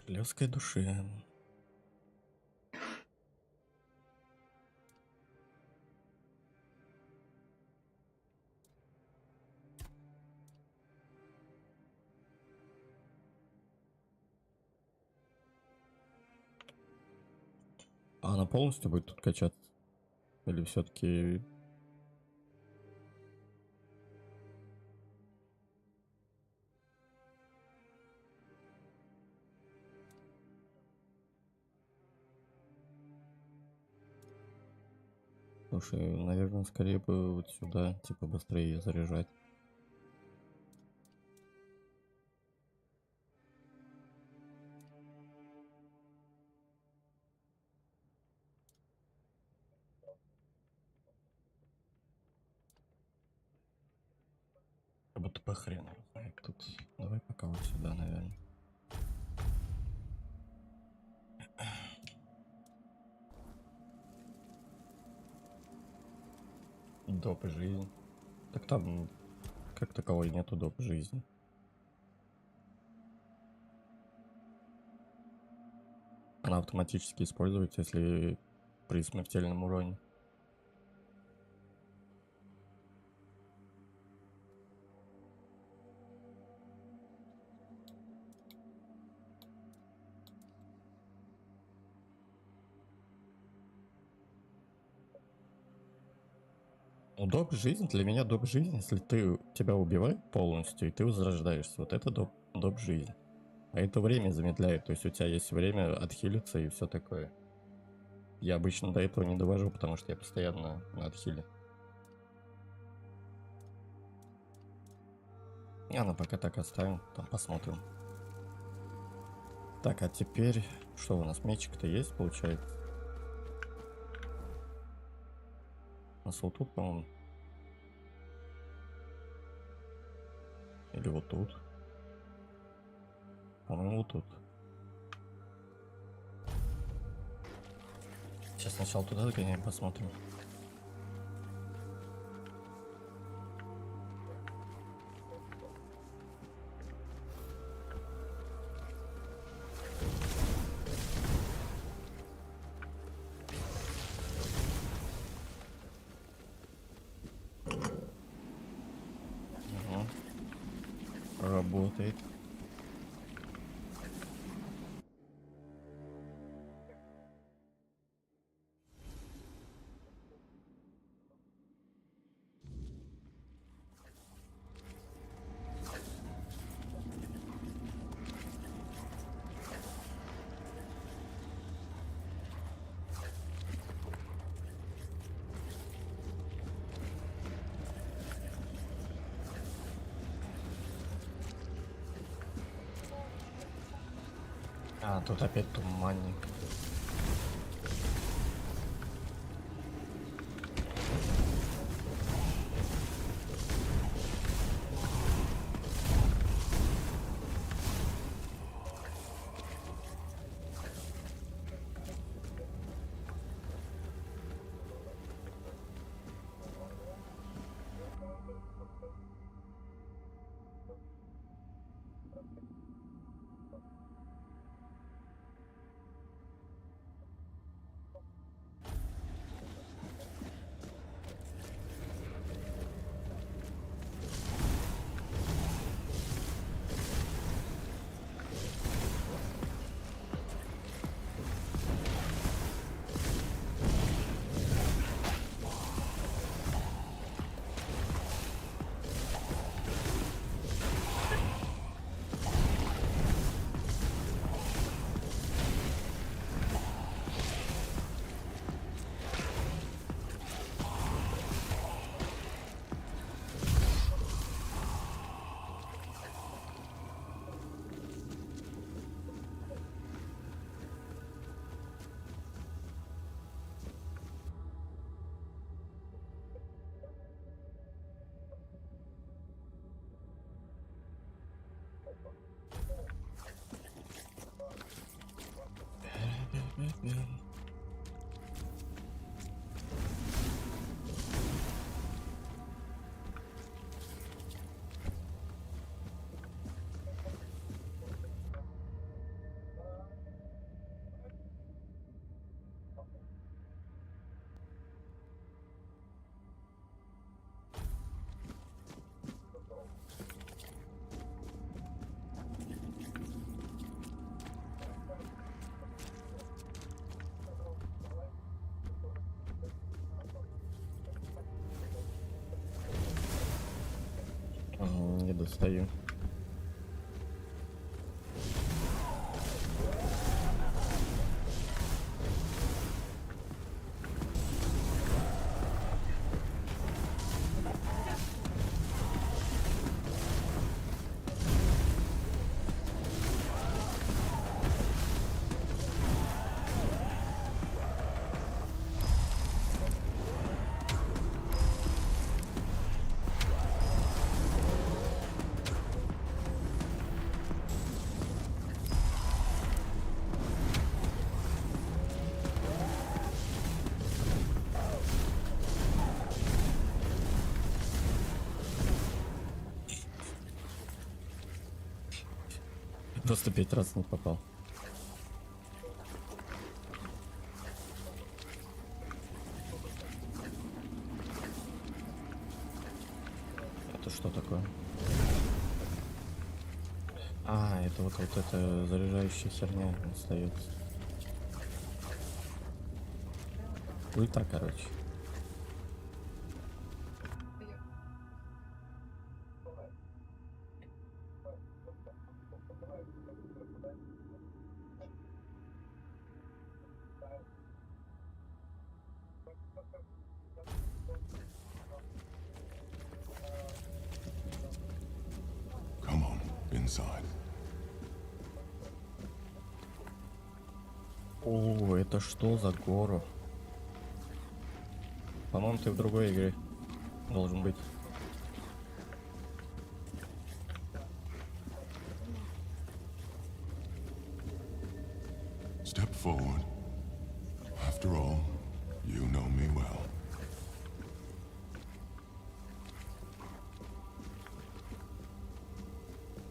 Королевской души. А она полностью будет тут качаться? Или все-таки... Слушай, наверное, скорее бы вот сюда, типа, быстрее заряжать. Как будто по хрену. Тут давай пока вот сюда, наверное. Доп. Жизнь. Так там как таковой нету доп. Жизни. Она автоматически используется, если при смертельном уроне. Ну, доп. Жизнь, для меня доп. Жизнь, если тебя убивают полностью, и ты возрождаешься. Вот это доп. Жизнь. А это время замедляет, то есть у тебя есть время отхилиться и все такое. Я обычно до этого не довожу, потому что я постоянно на отхиле. Ну пока так оставим, там посмотрим. Так, а теперь, что у нас, мечик-то есть, получается? У нас вот тут, по-моему. Или вот тут. По-моему, вот тут. Сейчас сначала туда сгоняем, посмотрим. Работает. А, тут опять туманник. Не достаю. Просто 5 раз не попал. Это что такое? А, это вот эта заряжающая херня остается. Ульта, короче. Come on, inside. О, это что за гору? По-моему, ты в другой игре должен быть. Step forward. After all, you know me well.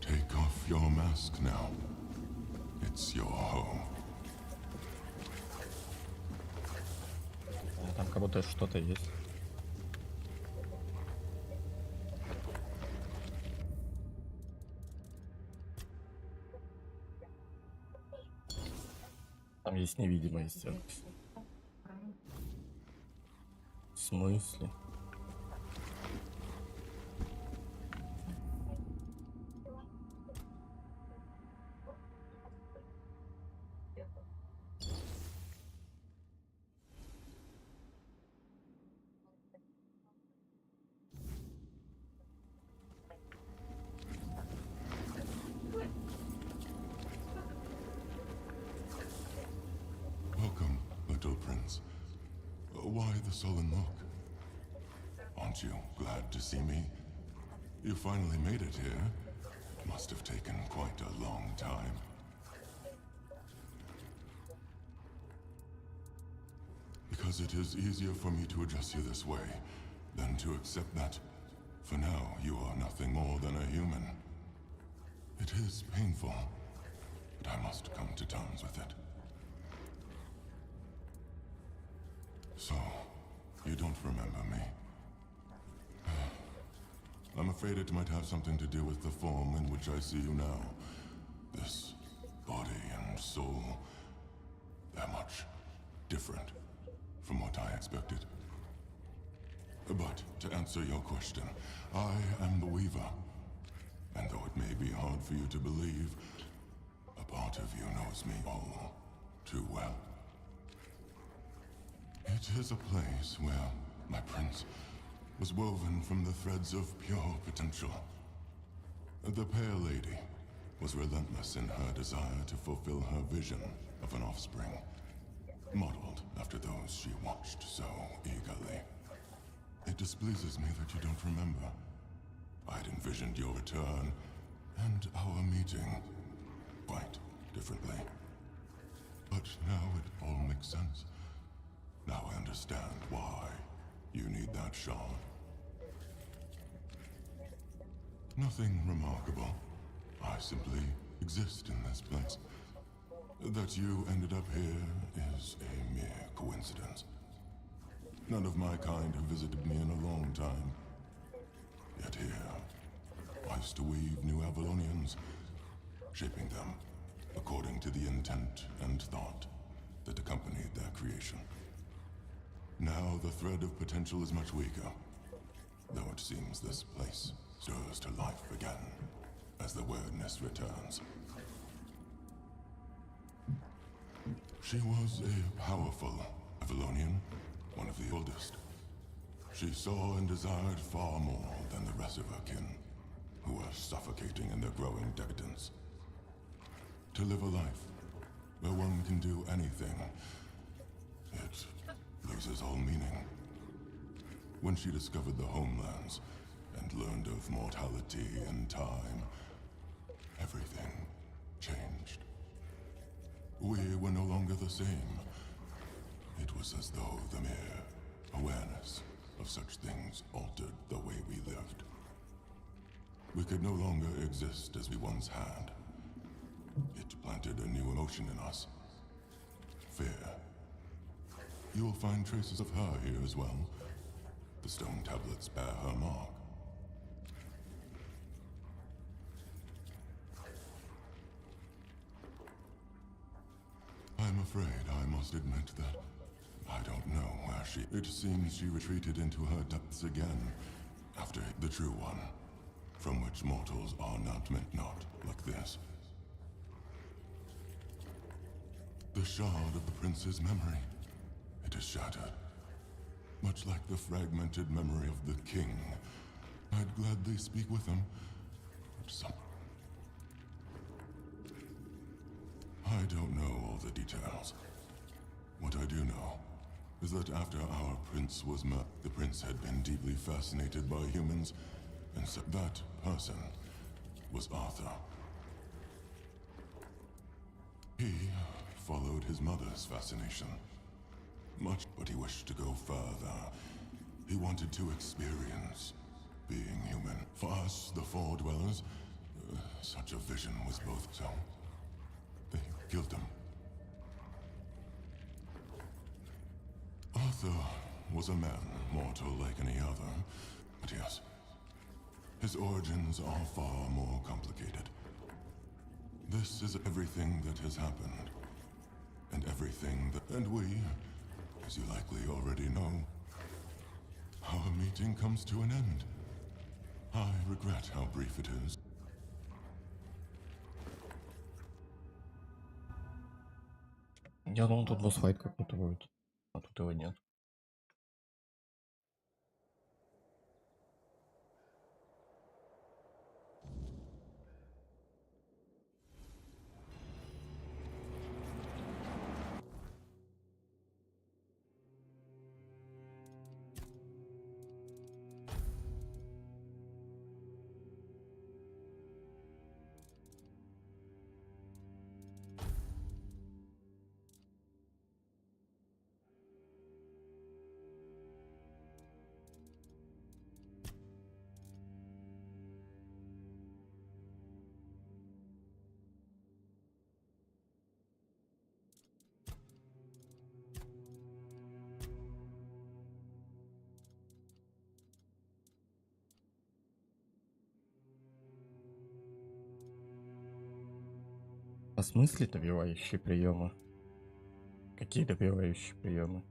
Take off your mask now. It's your home. Там как будто что-то есть. Там есть невидимая стенка. В смысле? Welcome, little prince. Why the sullen look? Aren't you glad to see me? You finally made it here. It must have taken quite a long time. Because it is easier for me to address you this way than to accept that, for now, you are nothing more than a human. It is painful, but I must come to terms with it. So, you don't remember me. I'm afraid it might have something to do with the form in which I see you now. This body and soul, they're much different from what I expected. But to answer your question, I am the Weaver. And though it may be hard for you to believe, a part of you knows me all too well. It is a place where my prince was woven from the threads of pure potential. The Pale Lady was relentless in her desire to fulfill her vision of an offspring, modeled after those she watched so eagerly. It displeases me that you don't remember. I'd envisioned your return and our meeting quite differently. But now it all makes sense. Now I understand why you need that shard. Nothing remarkable. I simply exist in this place. That you ended up here is a mere coincidence. None of my kind have visited me in a long time. Yet here, I used to weave new Avalonians, shaping them according to the intent and thought that accompanied their creation. Now the thread of potential is much weaker, though it seems this place stirs to life again as the weirdness returns. She was a powerful Avalonian, one of the oldest. She saw and desired far more than the rest of her kin, who were suffocating in their growing decadence. To live a life where one can do anything, it loses all meaning. When she discovered the homelands and learned of mortality and time, everything changed. We were no longer the same. It was as though the mere awareness of such things altered the way we lived. We could no longer exist as we once had. It planted a new emotion in us. Fear. You will find traces of her here as well. The stone tablets bear her mark. I'm afraid I must admit that I don't know where she... It seems she retreated into her depths again, after the true one, from which mortals are not meant, not like this. The shard of the prince's memory. It is shattered. Much like the fragmented memory of the king. I'd gladly speak with him, but some... I don't know all the details. What I do know is that after our prince was murdered, the prince had been deeply fascinated by humans, and so that person was Arthur. He followed his mother's fascination. Much, but he wished to go further. He wanted to experience being human. For us, the Four Dwellers, such a vision was both so. They killed him. Arthur was a man, mortal like any other. But yes, his origins are far more complicated. This is everything that has happened. And everything that... And we, as you likely already know, our meeting comes to an end. I regret how brief it is. Я думал, тут босс-файт какой-то будет, а тут его нет. В смысле добивающие приемы? Какие добивающие приемы?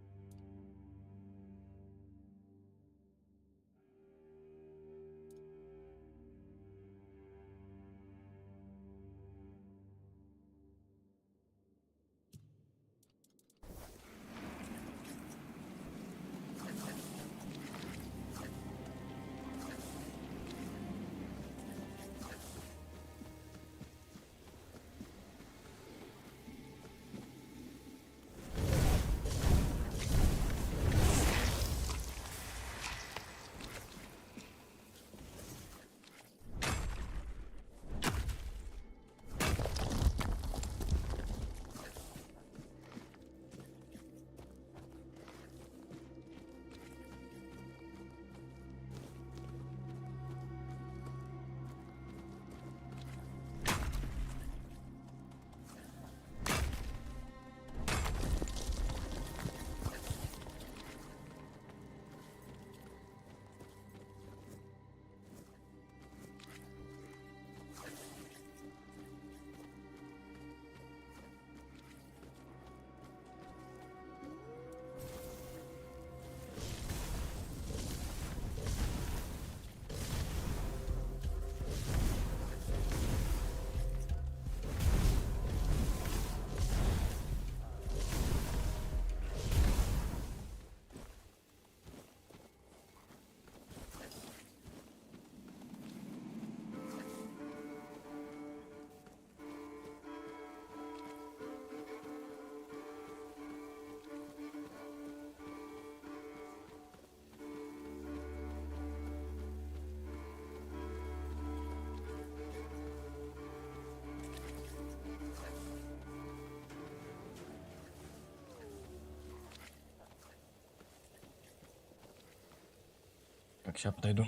Так, сейчас подойду.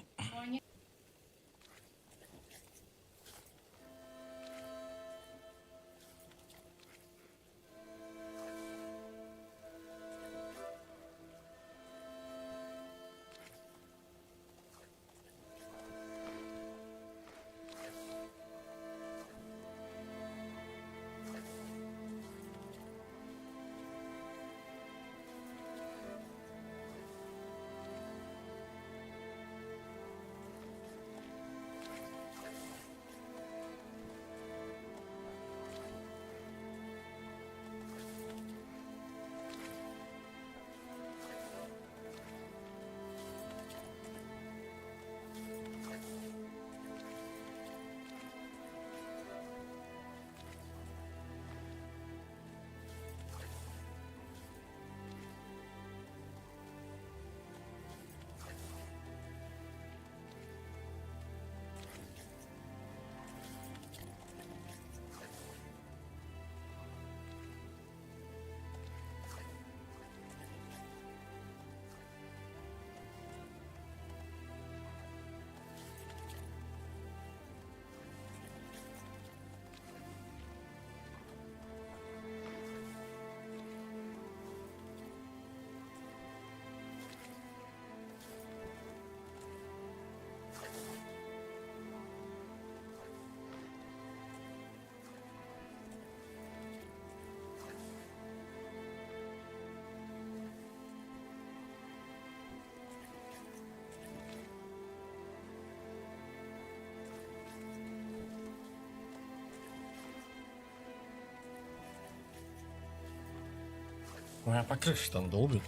Меня по крыше там долбит.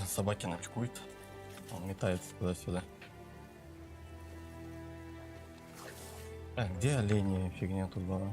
Собаки ночкуют. Он метается туда-сюда. А где олени? Фигня тут была.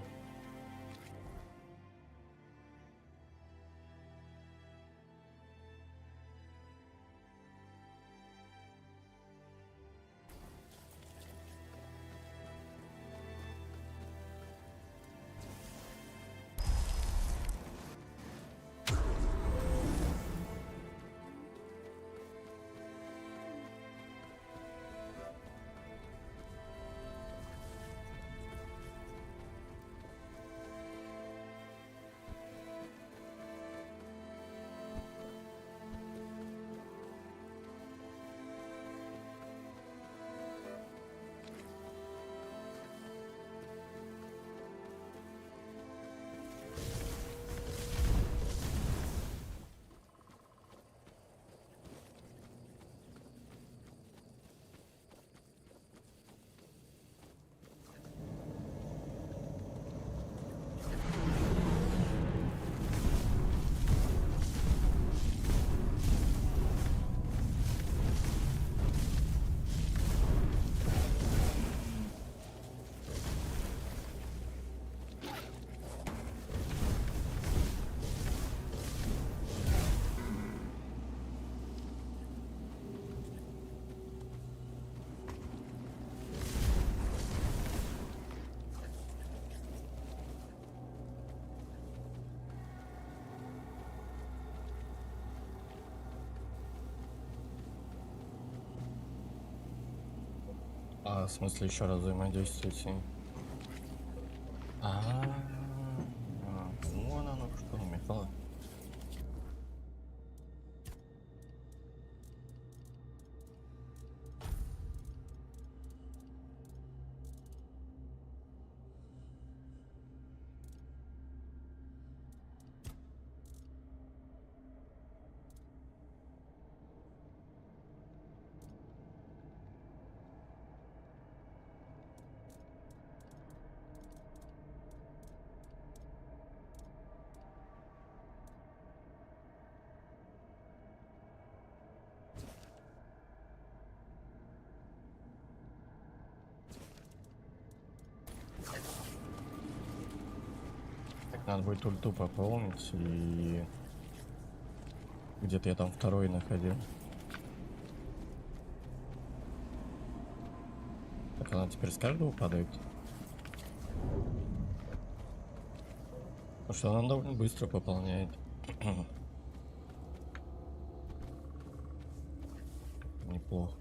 А, в смысле еще раз взаимодействовать с ним? Вон оно что, Михаил. Надо будет ульту пополнить, и где-то я там второй находил. Так она теперь с каждого падает. Потому что она довольно быстро пополняет. Неплохо.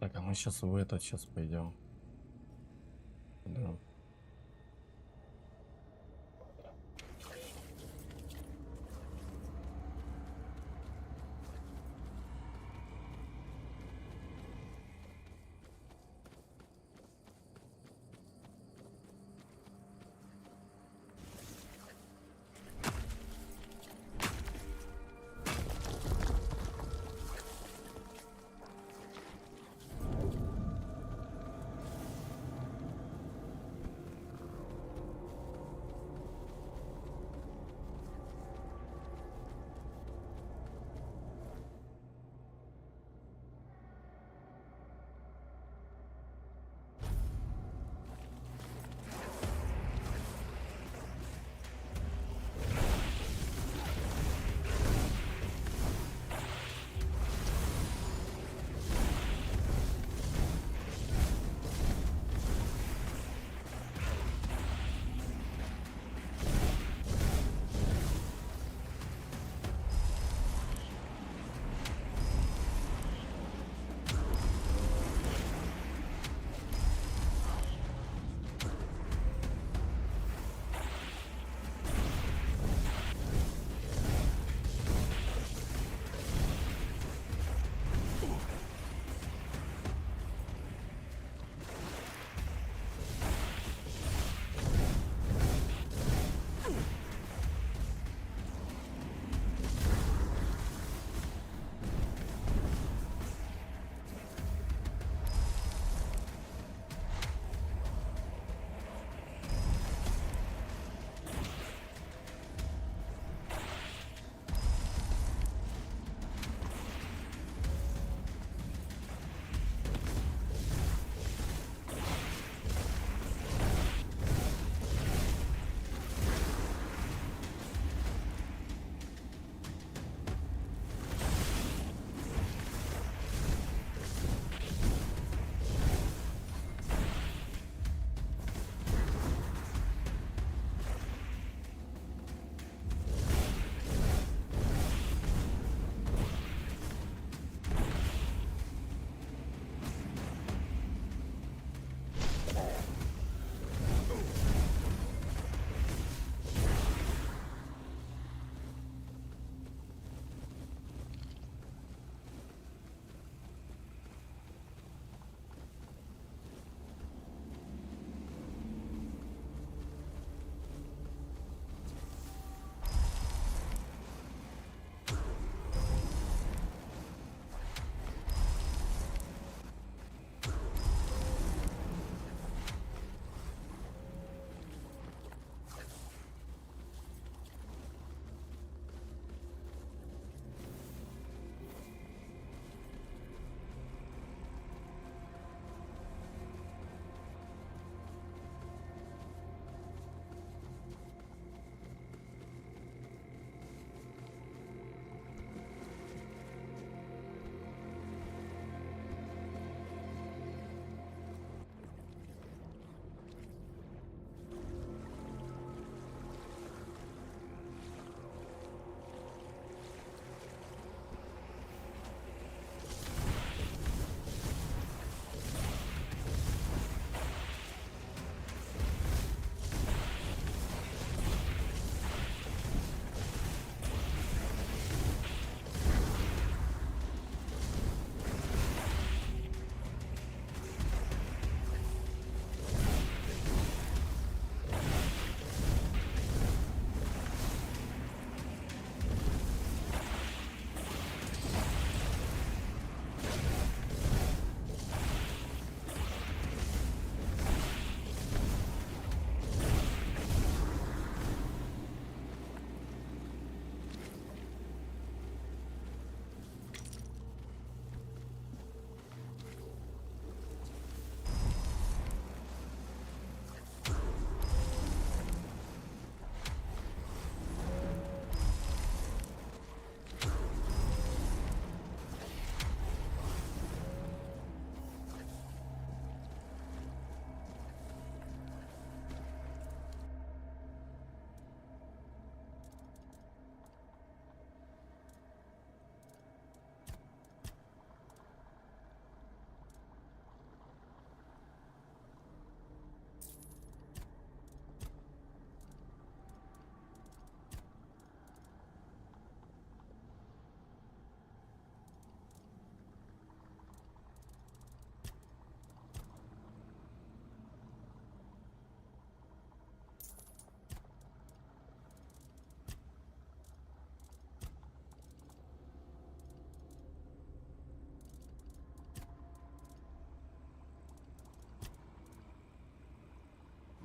Так, а мы сейчас в этот сейчас пойдем. Да.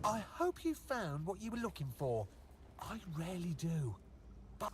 I hope you found what you were looking for. I rarely do. But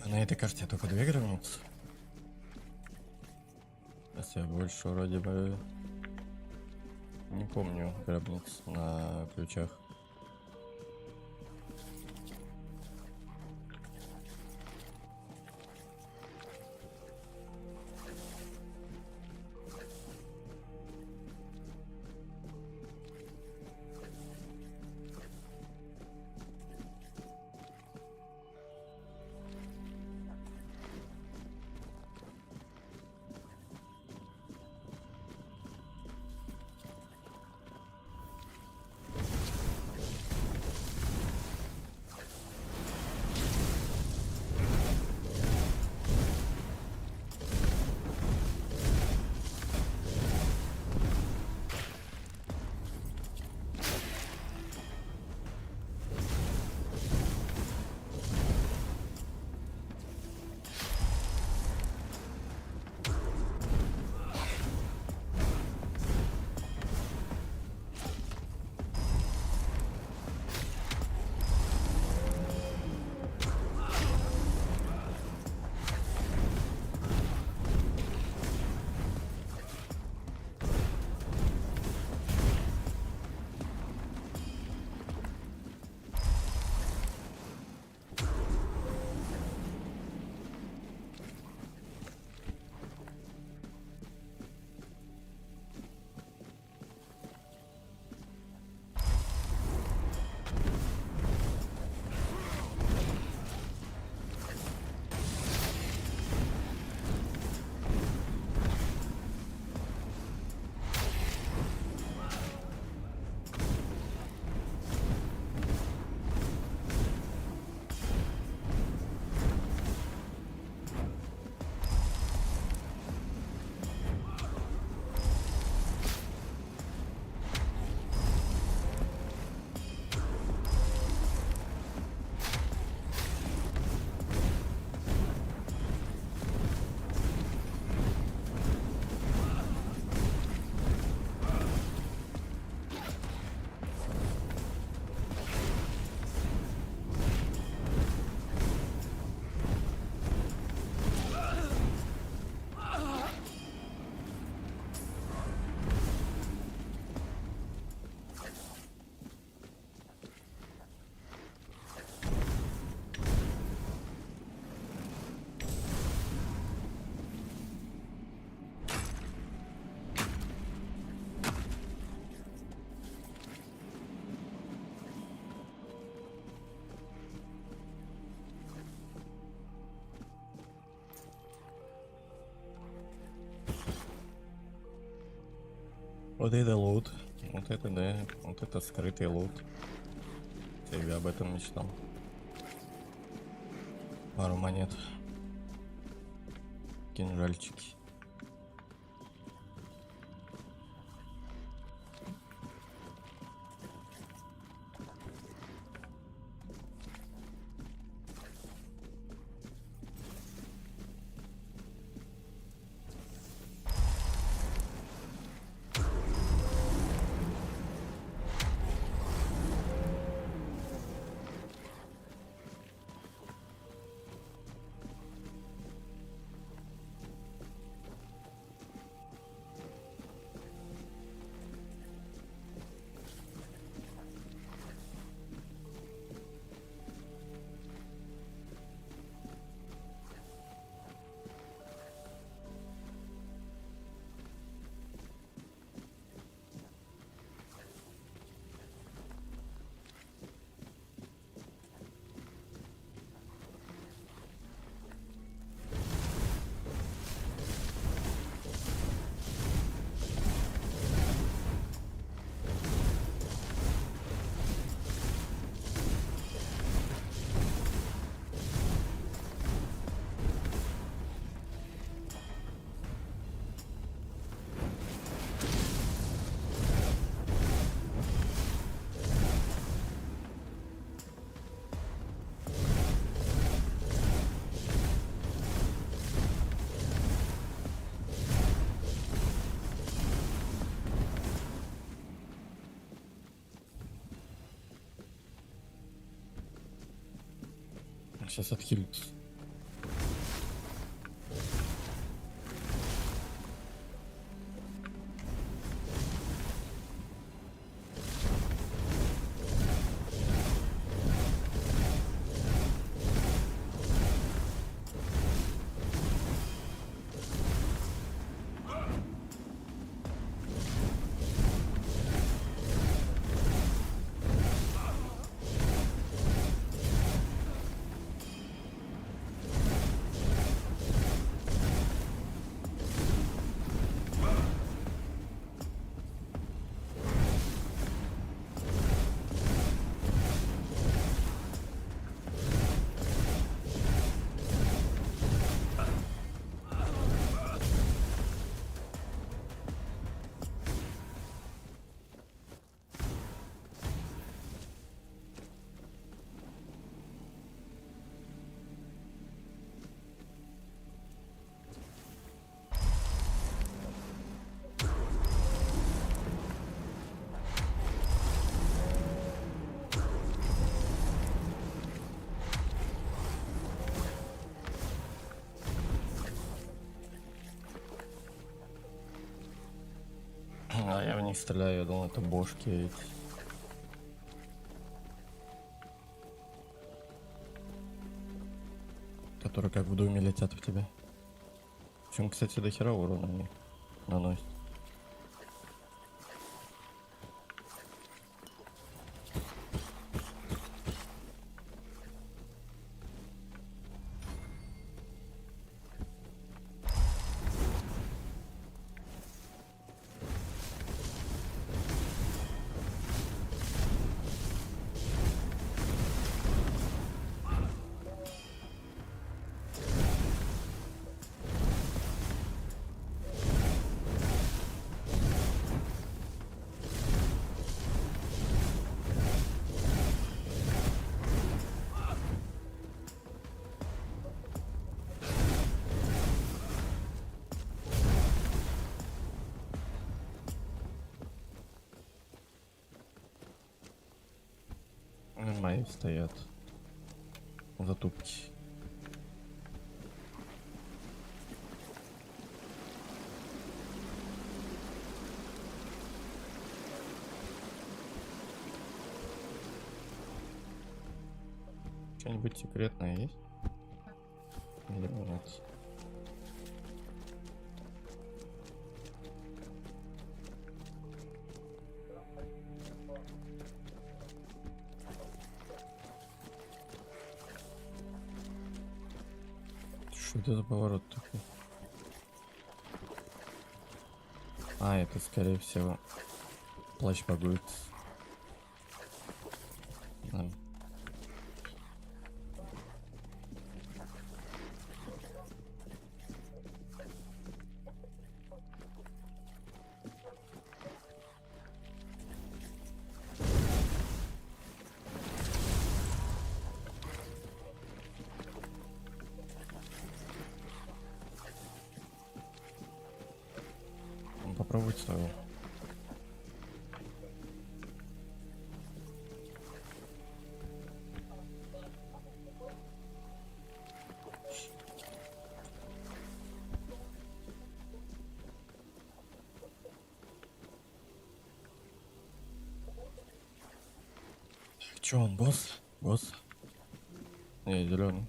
на этой карте только 2 гробницы. Сейчас я больше вроде бы не помню гробниц на ключах. Вот это лут. Вот это да. Вот это скрытый лут. Я об этом мечтал. Пару монет. Кинжальчики. Сейчас отхилится. А я в них стреляю, я думал, это бошки эти. Которые как в доме летят в тебя. Причем, кстати, до хера урона они наносят. Мои стоят затупки. Что-нибудь секретное есть? Или нет? Что это за поворот такой? А, это скорее всего плащ погует. Попробуйте свою. Че он, босс? Босс? Не, зеленый.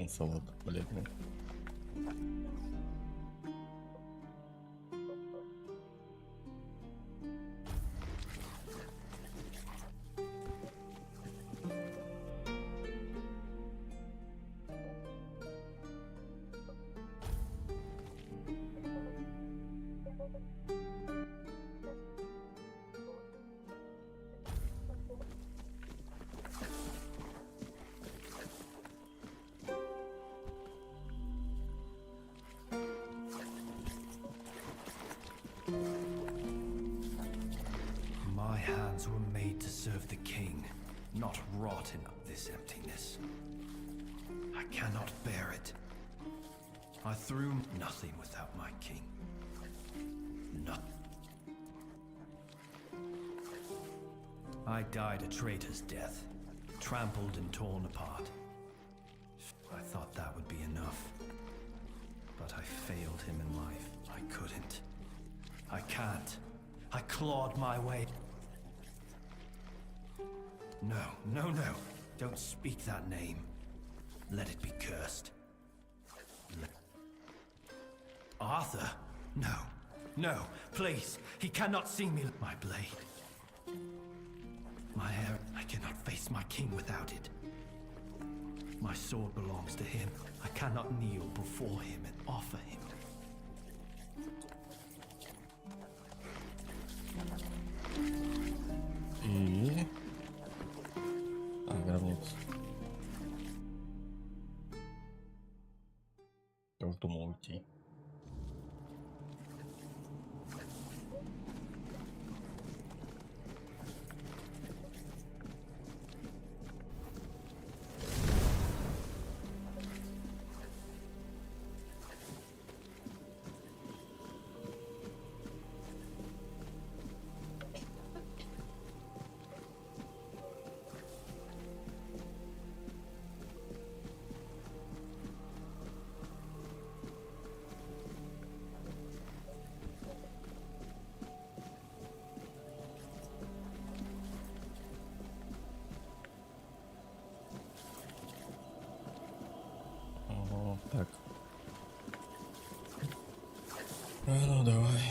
Салат, бледный. My hands were made to serve the king, not rot in this emptiness. I cannot bear it. I threw nothing without my king. Nothing. I died a traitor's death, trampled and torn apart. I thought that would be enough. But I failed him in life. I couldn't. I can't. I clawed my way. No, no, no. Don't speak that name. Let it be cursed. Arthur? No. No, please. He cannot see me. My blade. My hair. I cannot face my king without it. My sword belongs to him. I cannot kneel before him and offer him. И... гробница. Я уж думал уйти. Так. Ну давай.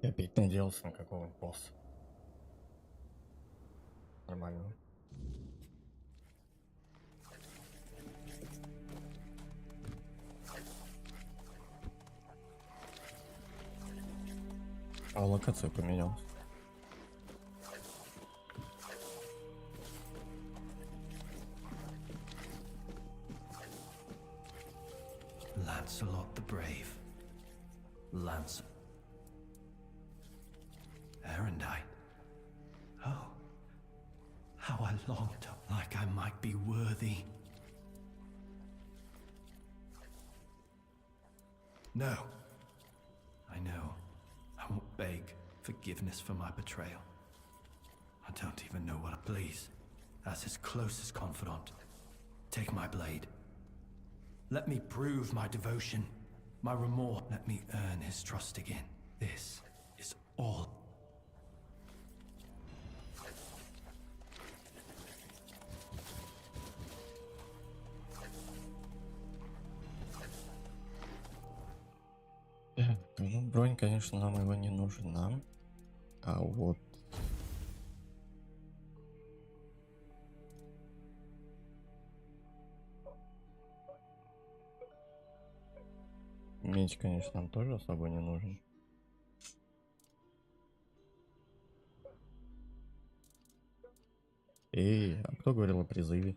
Я опять надеялся на какого-нибудь босса. Нормально. А локация поменялась. Lancelot the Brave. Lancelot. Erendite. Oh, how I longed like I might be worthy. No. I know. I won't beg forgiveness for my betrayal. I don't even know what I please. As his closest confidant, take my blade. Let me prove my devotion, my remorse. Let me earn his trust again. This is all. Ну, бронь, конечно, нам его не нужна. А вот... Меч, конечно, нам тоже особо не нужен. Эй, а кто говорил о призыве?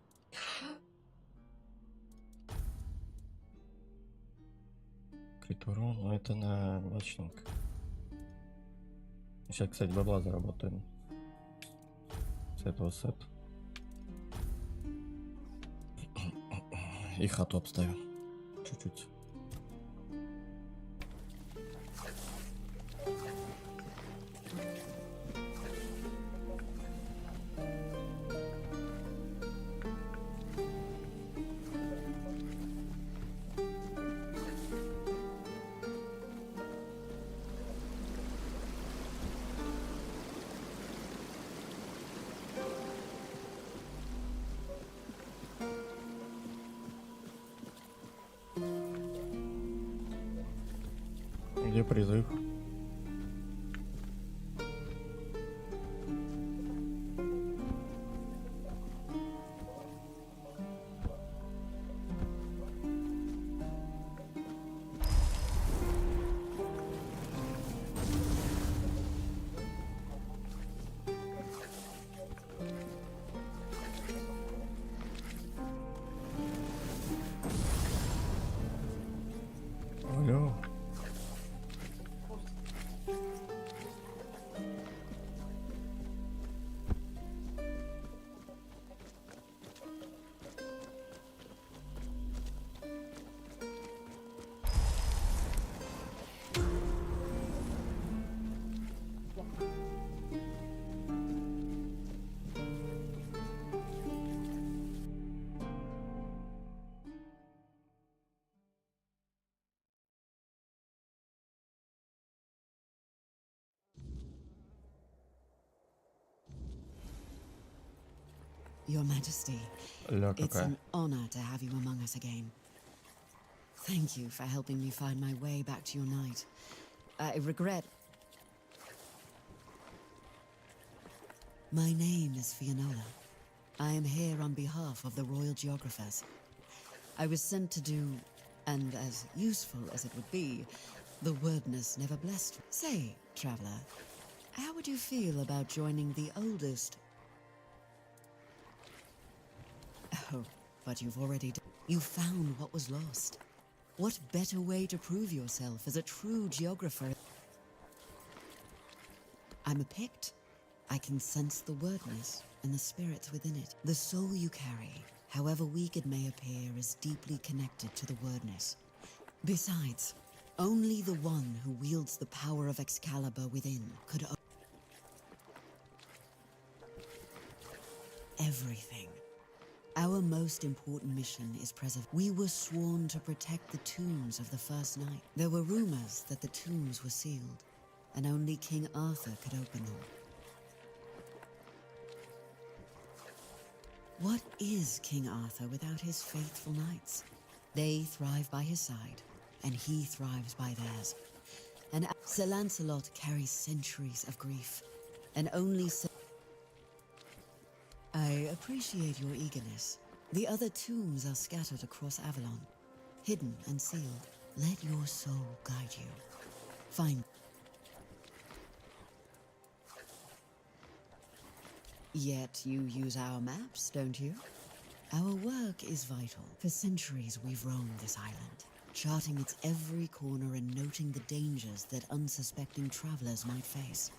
Крит урон, но это на мечник. Сейчас, кстати, бабла заработаем с этого сета. И хату обставим. Чуть-чуть. Где призыв? Алло. Your Majesty, it's an honor to have you among us again. Thank you for helping me find my way back to your knight. I regret... My name is Fianola. I am here on behalf of the Royal Geographers. I was sent to do, and as useful as it would be, the wordness never blessed. Say, traveler, how would you feel about joining the oldest... Oh, but you've already you found what was lost. What better way to prove yourself as a true geographer? I'm a Pict. I can sense the wordness and the spirits within it. The soul you carry, however weak it may appear, is deeply connected to the wordness. Besides, only the one who wields the power of Excalibur within could everything. Our most important mission is We were sworn to protect the tombs of the first knight. There were rumors that the tombs were sealed, and only King Arthur could open them. What is King Arthur without his faithful knights? They thrive by his side, and he thrives by theirs. And Sir Lancelot carries centuries of grief, and only I appreciate your eagerness. The other tombs are scattered across Avalon, hidden and sealed. Let your soul guide you. Find. Yet you use our maps, don't you? Our work is vital. For centuries we've roamed this island, charting its every corner and noting the dangers that unsuspecting travelers might face.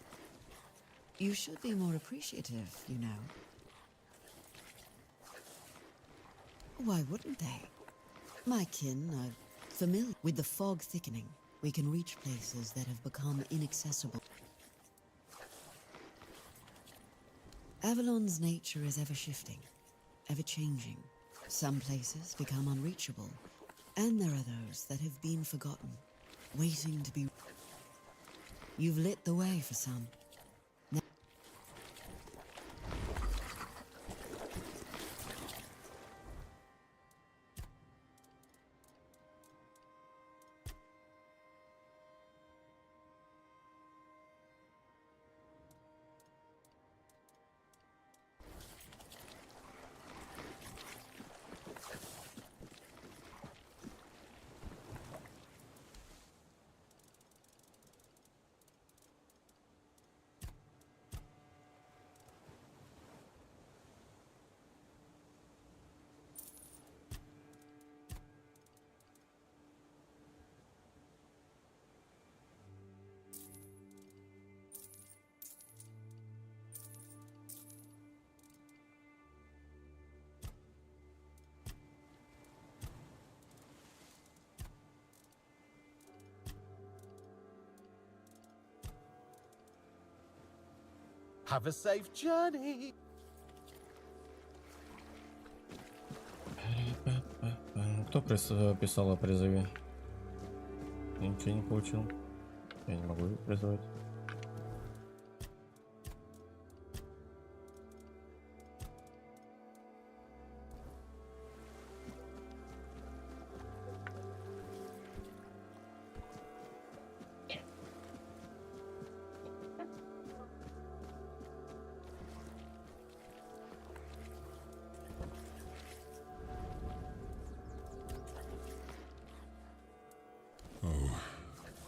You should be more appreciative, you know. Why wouldn't they? My kin are familiar with the fog thickening. We can reach places that have become inaccessible. Avalon's nature is ever shifting, ever changing. Some places become unreachable, and there are those that have been forgotten, waiting to be... You've lit the way for some. Have a safe journey. Кто писал о призыве? Я ничего не получил. Я не могу его призвать.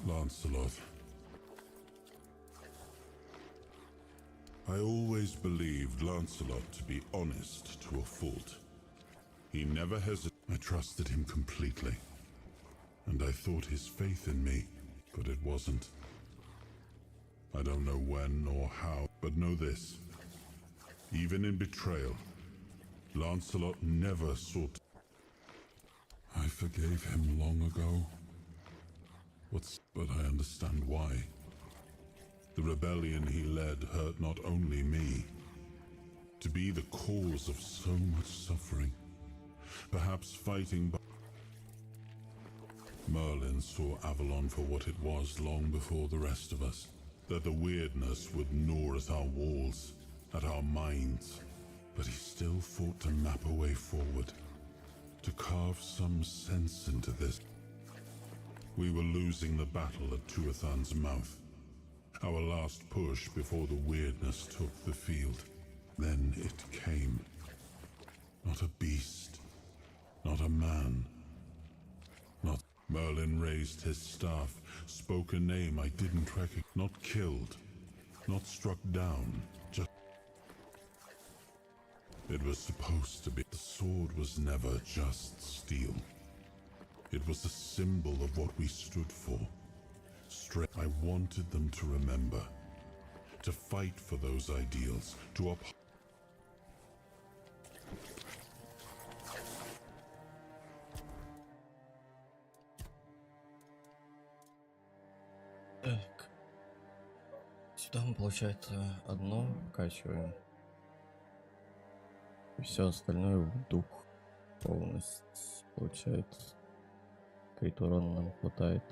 Lancelot. I always believed Lancelot to be honest to a fault. He never hesitated. I trusted him completely. And I thought his faith in me, but it wasn't. I don't know when or how, but know this. Even in betrayal, Lancelot never sought. I forgave him long ago. But I understand why. The rebellion he led hurt not only me. To be the cause of so much suffering. Perhaps fighting by... Merlin saw Avalon for what it was long before the rest of us. That the weirdness would gnaw at our walls, at our minds. But he still fought to map a way forward. To carve some sense into this. We were losing the battle at Tuathan's mouth. Our last push before the weirdness took the field. Then it came. Not a beast. Not a man. Not... Merlin raised his staff, spoke a name I didn't recognize. Not killed. Not struck down. Just... It was supposed to be. The sword was never just steel. It was a symbol of what we stood for. I wanted them to remember. To fight for those ideals. To uphold. Так. Сюда мы, получается, одно вкачиваем. И все остальное в дух полностью получается. Крит урона нам хватает.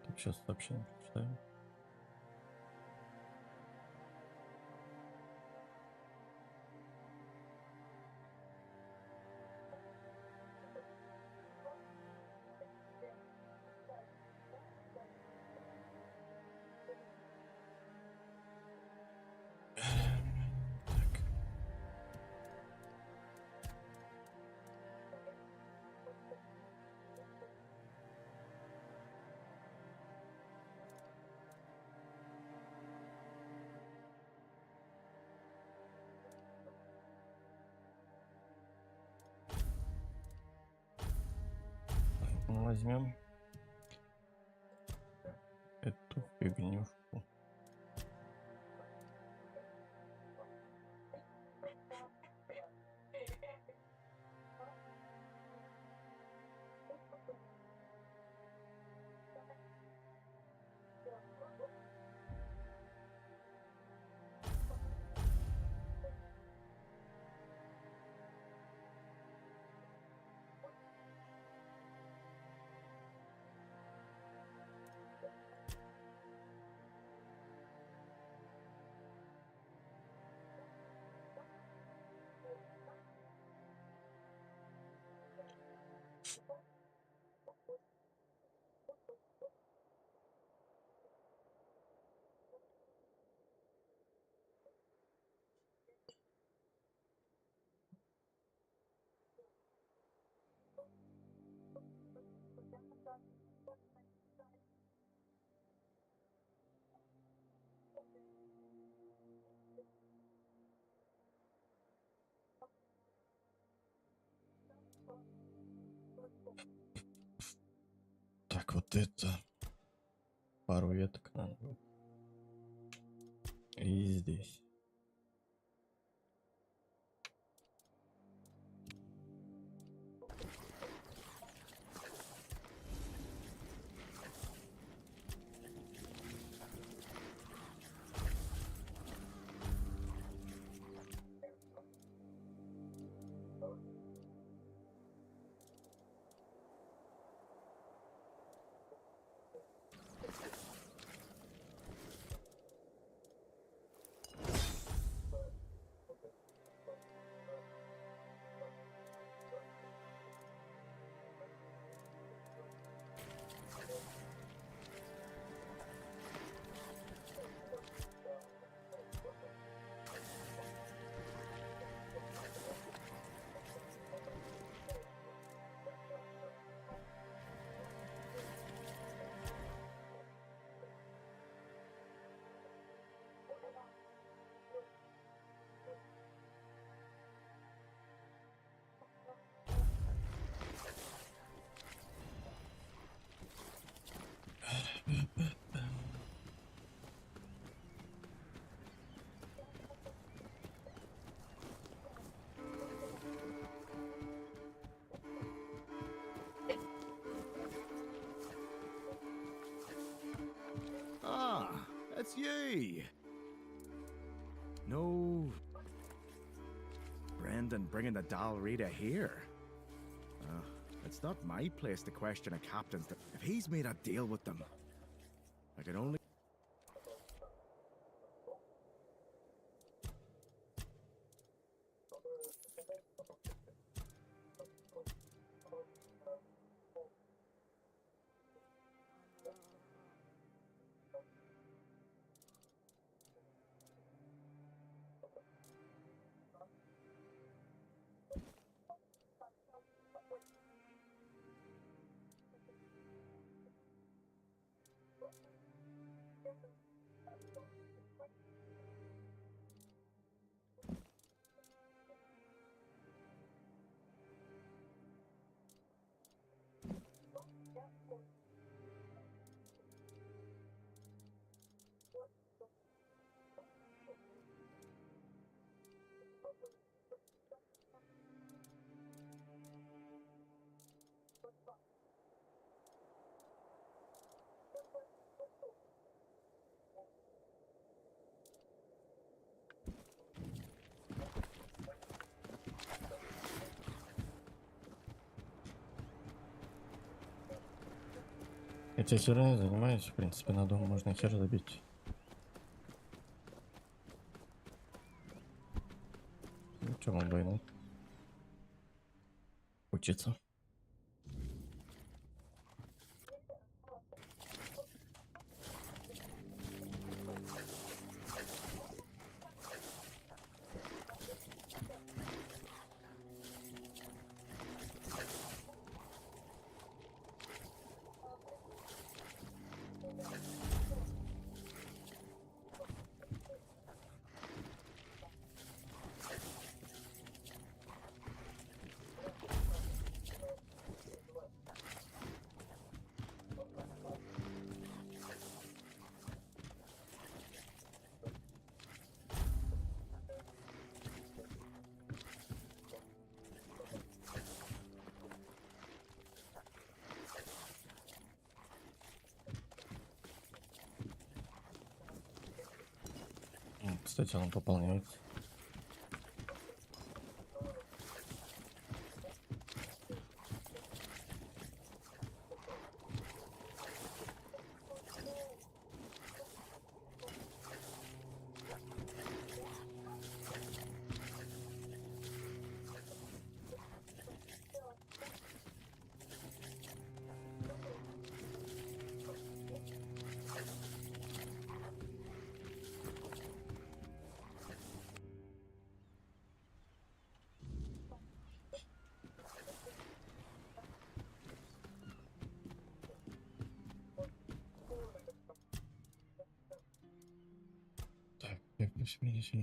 Так, сейчас сообщение прочитаем. Возьмем эту фигнюшку. Так, вот это пару веток надо будет. И здесь. ye. No... Brendan bringing the Dal Rita here. It's not my place to question a captain's... If he's made a deal with them, I can only... Эти херы занимаюсь, в принципе, на дом можно хер забить. Ну, чё вам войну? Учиться. Кстати, он пополняется.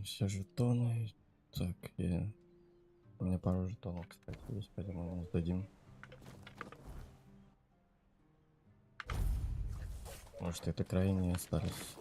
Все жетоны. Так, у меня пару жетонов, кстати, есть, поэтому мы сдадим. Может, это крайние остались.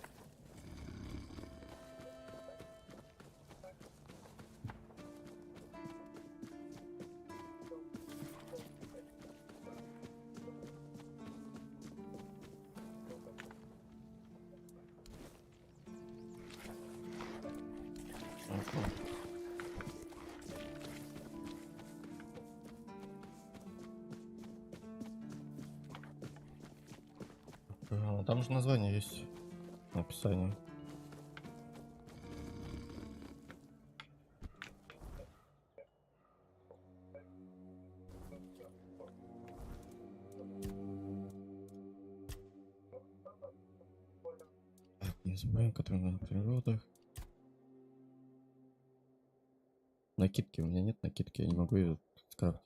Там же название есть в описании. Не забываем, которые на природах. Накидки. У меня нет накидки, я не могу ее скрафтить.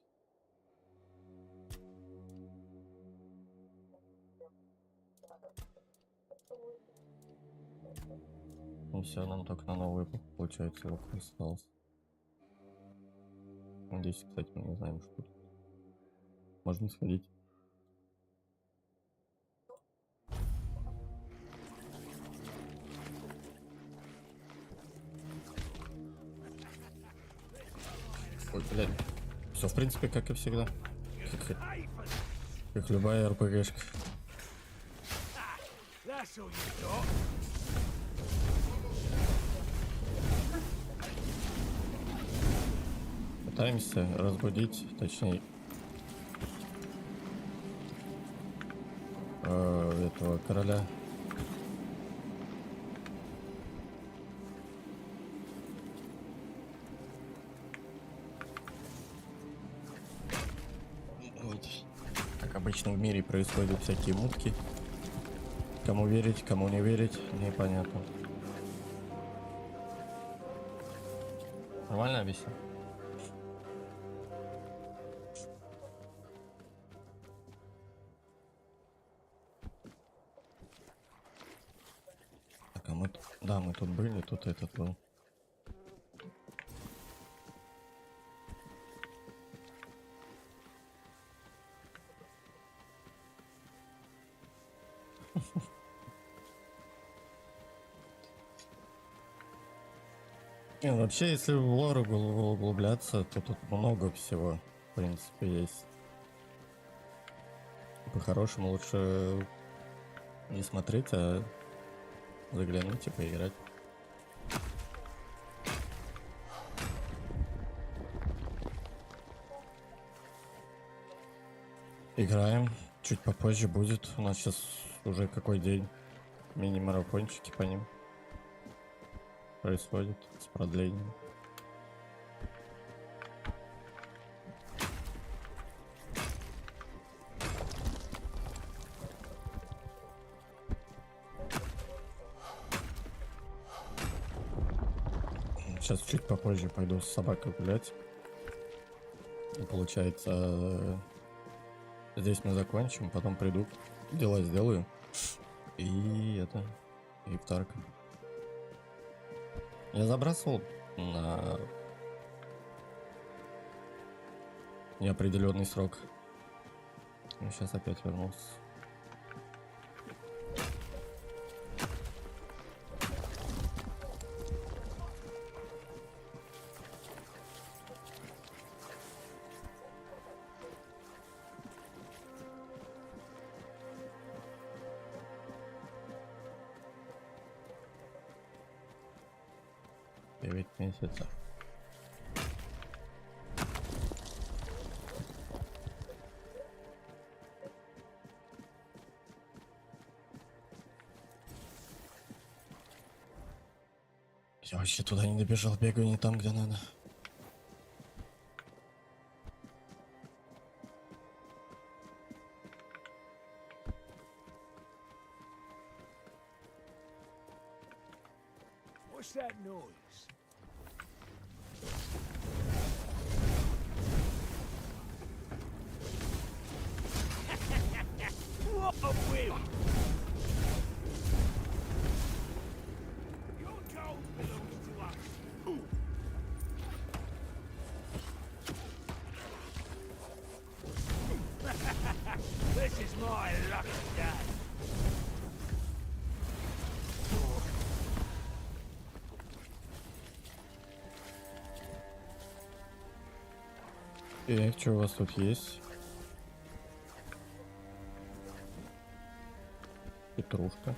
И все, нам только на новый, получается, лук остался. Здесь, кстати, мы не знаем, что тут. Можно сходить. Ой, блядь. Все, в принципе, как и всегда. Как любая РПГшка. Пытаемся разбудить, точнее, этого короля. Вот. Как обычно в мире происходят всякие мутки. Кому верить, кому не верить, непонятно. Нормально объяснил? Так, а мы... Да, мы тут были, тут этот был. Не, вообще, если в лор углубляться, то тут много всего, в принципе, есть. По-хорошему лучше не смотреть, а заглянуть и поиграть. Играем. Чуть попозже будет. У нас сейчас уже какой день. Мини-марафончики по ним происходит с продлением. Сейчас чуть попозже пойду с собакой гулять. И получается, здесь мы закончим, потом приду, дела сделаю. И это, и вторник. Я забрасывал на неопределенный срок. И сейчас опять вернулся. Месяца. Я вообще туда не добежал, бегаю не там, где надо. What's that noise? What a whim! Your gold belongs to us. This is my lucky day. Так, что у вас тут есть? Петрушка.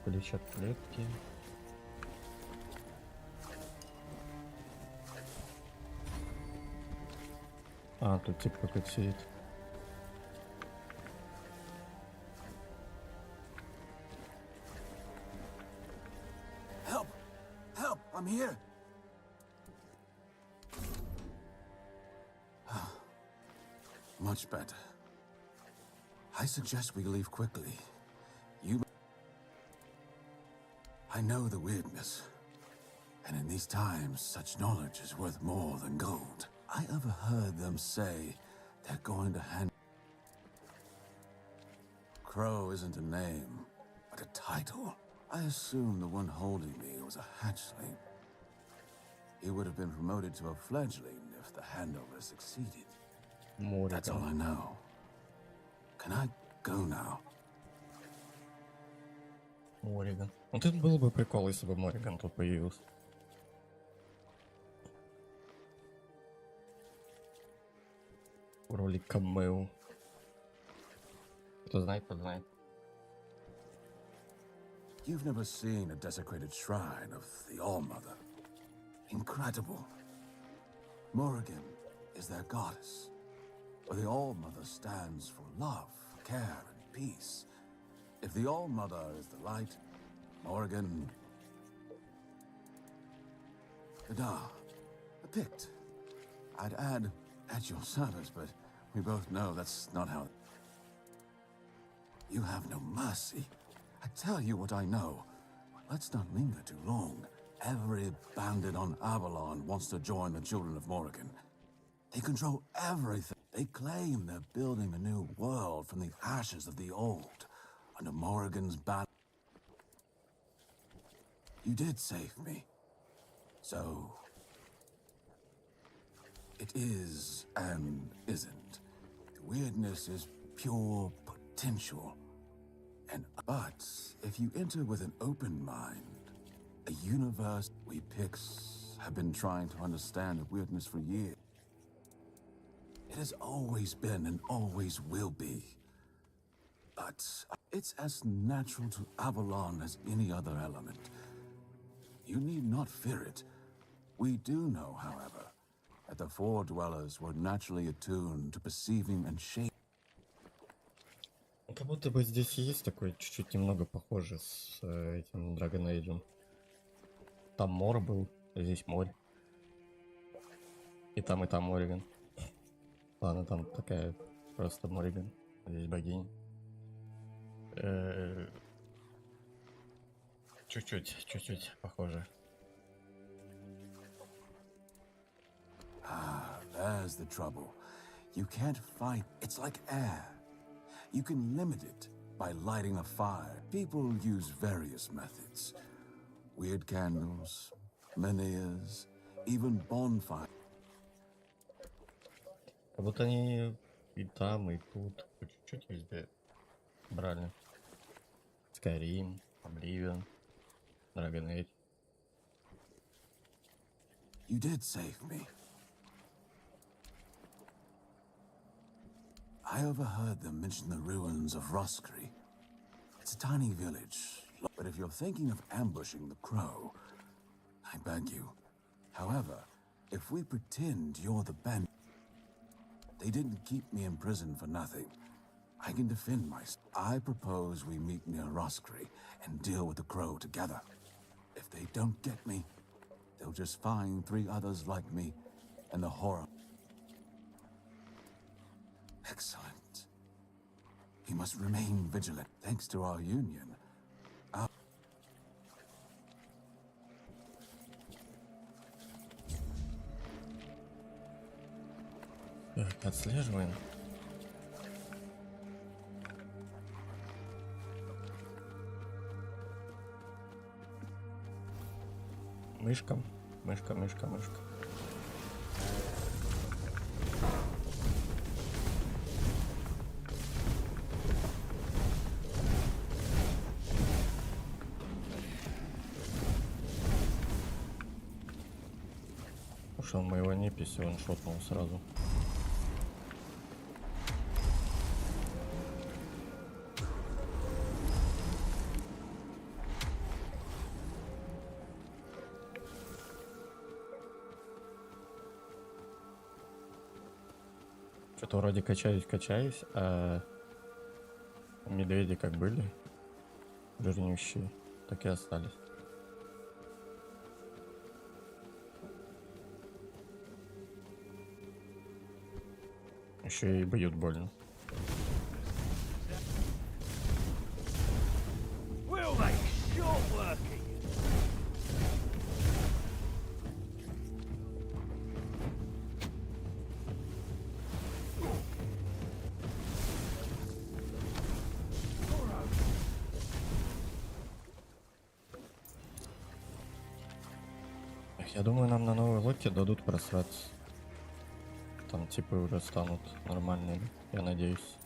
Ключ от клетки. А, тут типа какой-то сидит. Help! Help! I'm here! Much better. I suggest we leave quickly. I know the weirdness. And in these times, such knowledge is worth more than gold. I overheard them say they're going to hand... Crow isn't a name, but a title. I assume the one holding me was a hatchling. He would have been promoted to a fledgling if the handover succeeded. That's all I know. Can I go now? Мориган. Вот это было бы прикол, если бы Мориган тут появился. В роли камео. Кто знает, тот знает. You've never seen a desecrated shrine of the All-Mother. Incredible. Morrigan is their goddess, but the All-Mother stands for love, care, and peace. If the All-Mother is the light, Morrigan... the Pict. I'd add, at your service, but we both know that's not how... You have no mercy. I tell you what I know. Let's not linger too long. Every bandit on Avalon wants to join the Children of Morrigan. They control everything. They claim they're building a new world from the ashes of the old, under Morrigan's ban. You did save me. So... it is and isn't. The weirdness is pure potential. But if you enter with an open mind, a universe we Picts have been trying to understand the weirdness for years. It has always been and always will be. But it's as natural to Avalon as any other element. You need not fear it. We do know, however, that the Four Dwellers were naturally attuned to perceiving and shaping. Как будто бы здесь есть такой чуть-чуть немного похоже с этим Dragon Age. Там Мор был, а здесь Морь. И там Морриган. Ладно, там такая просто Морриган. Здесь богиня. Чуть-чуть похоже. Ah, there's the trouble. You can't fight. It's like air. You can limit it by lighting a fire. People use various methods. Weird candles, menhirs, even bonfire. Как будто они и там, и тут по чуть-чуть везде брали. Skyrim, Oblivion, Dragon Age. You did save me. I overheard them mention the ruins of Roscry. It's a tiny village, but if you're thinking of ambushing the Crow, I beg you. However, if we pretend you're the band, they didn't keep me in prison for nothing. I can defend myself. I propose we meet near Roscry and deal with the Crow together. If they don't get me, they'll just find 3 others like me and the horror. Excellent. We must remain vigilant. Thanks to our union. Так, отслеживаем. Мышка. Уж он моего неписи, он шотнул сразу. Что-то вроде качаюсь, а медведи как были жирнющие, так и остались. Еще и бьют больно. Я думаю, нам на новой лодке дадут просраться. Там типы уже станут нормальными, я надеюсь.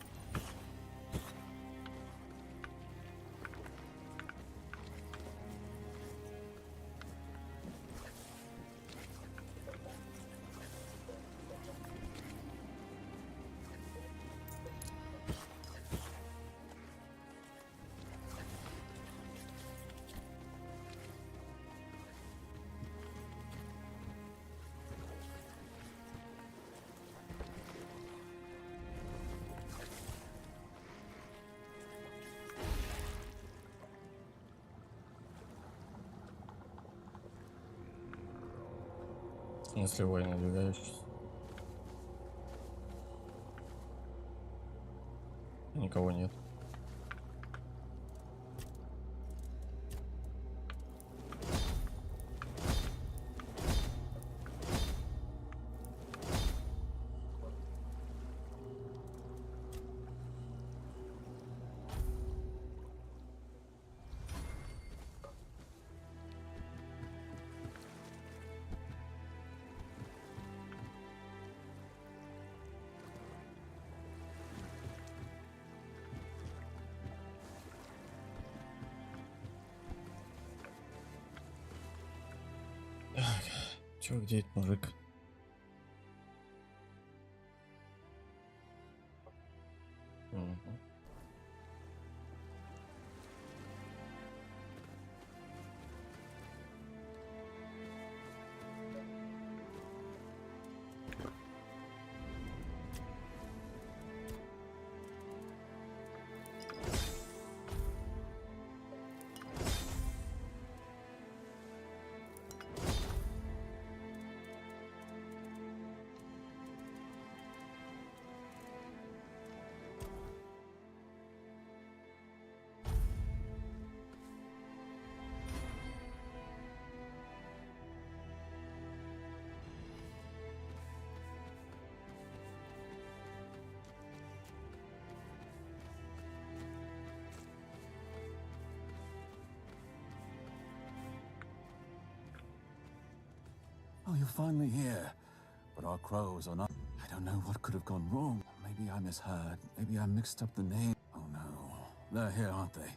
В смысле войны надвигающиеся? Никого нет. Чё, где этот мужик? Oh, you're finally here. But our crows are not... I don't know what could have gone wrong. Maybe I misheard. Maybe I mixed up the name. Oh no. They're here, aren't they?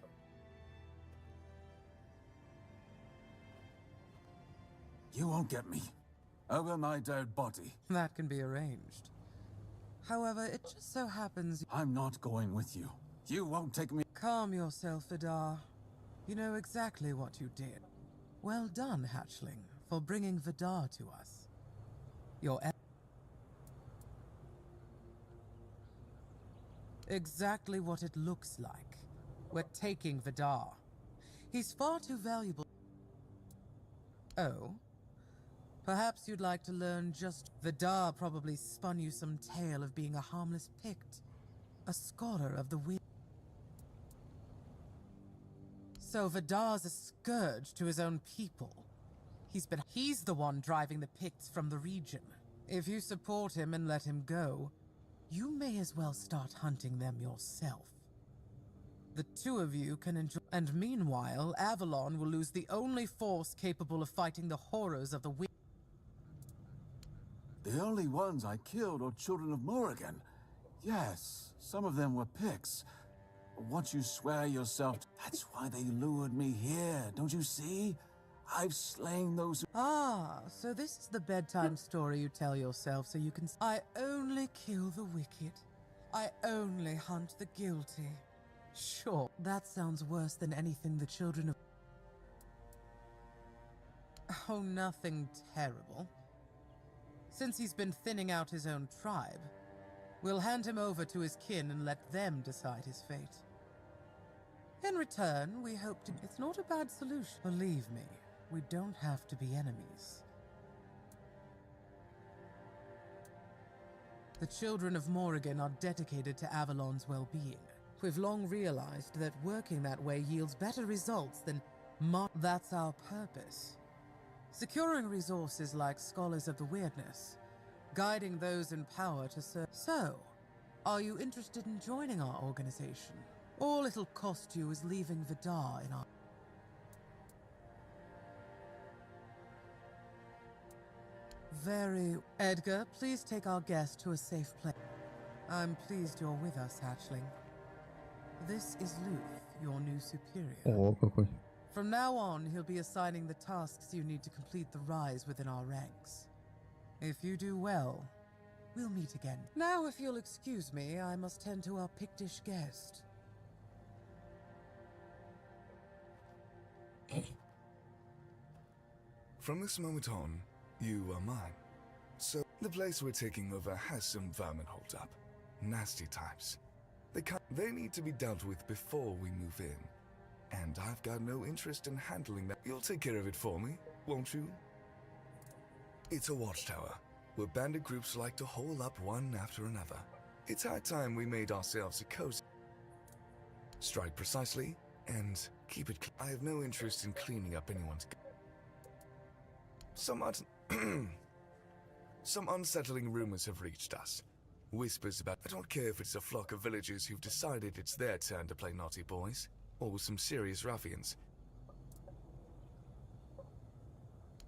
You won't get me. Over my dead body. That can be arranged. However, it just so happens... I'm not going with you. You won't take me... Calm yourself, Vidar. You know exactly what you did. Well done, Hatchling, for bringing Vidar to us. Your... Exactly what it looks like. We're taking Vidar. He's far too valuable... Oh? Perhaps you'd like to learn just... Vidar probably spun you some tale of being a harmless Pict. A scholar of the wind. So Vidar's a scourge to his own people. He's the one driving the Picts from the region. If you support him and let him go, you may as well start hunting them yourself. The two of you can enjoy... And meanwhile, Avalon will lose the only force capable of fighting the horrors of the wind. The only ones I killed are children of Morrigan. Yes, some of them were Picts. But once you swear yourself... That's why they lured me here, don't you see? I've slain those... Ah, so this is the bedtime story you tell yourself so you can... I only kill the wicked. I only hunt the guilty. Sure, that sounds worse than anything the children of... Oh, nothing terrible. Since he's been thinning out his own tribe, we'll hand him over to his kin and let them decide his fate. In return, we hope to... It's not a bad solution. Believe me, we don't have to be enemies. The children of Morrigan are dedicated to Avalon's well-being. We've long realized that working that way yields better results than... That's our purpose. Securing resources like Scholars of the Weirdness, guiding those in power to serve. So, are you interested in joining our organization? All it'll cost you is leaving Vidar in our... Very... Edgar, please take our guest to a safe place. I'm pleased you're with us, Hatchling. This is Luth, your new superior. О, какой. From now on, he'll be assigning the tasks you need to complete the rise within our ranks. If you do well, we'll meet again. Now, if you'll excuse me, I must tend to our Pictish guest. From this moment on, you are mine. So, the place we're taking over has some vermin holed up. Nasty types. They need to be dealt with before we move in. And I've got no interest in handling that. You'll take care of it for me, won't you? It's a watchtower, where bandit groups like to hole up one after another. It's high time we made ourselves a cozy. Strike precisely, and keep it I have no interest in cleaning up anyone's... Some unsettling rumors have reached us. Whispers about... I don't care if it's a flock of villagers who've decided it's their turn to play naughty boys, or some serious ruffians.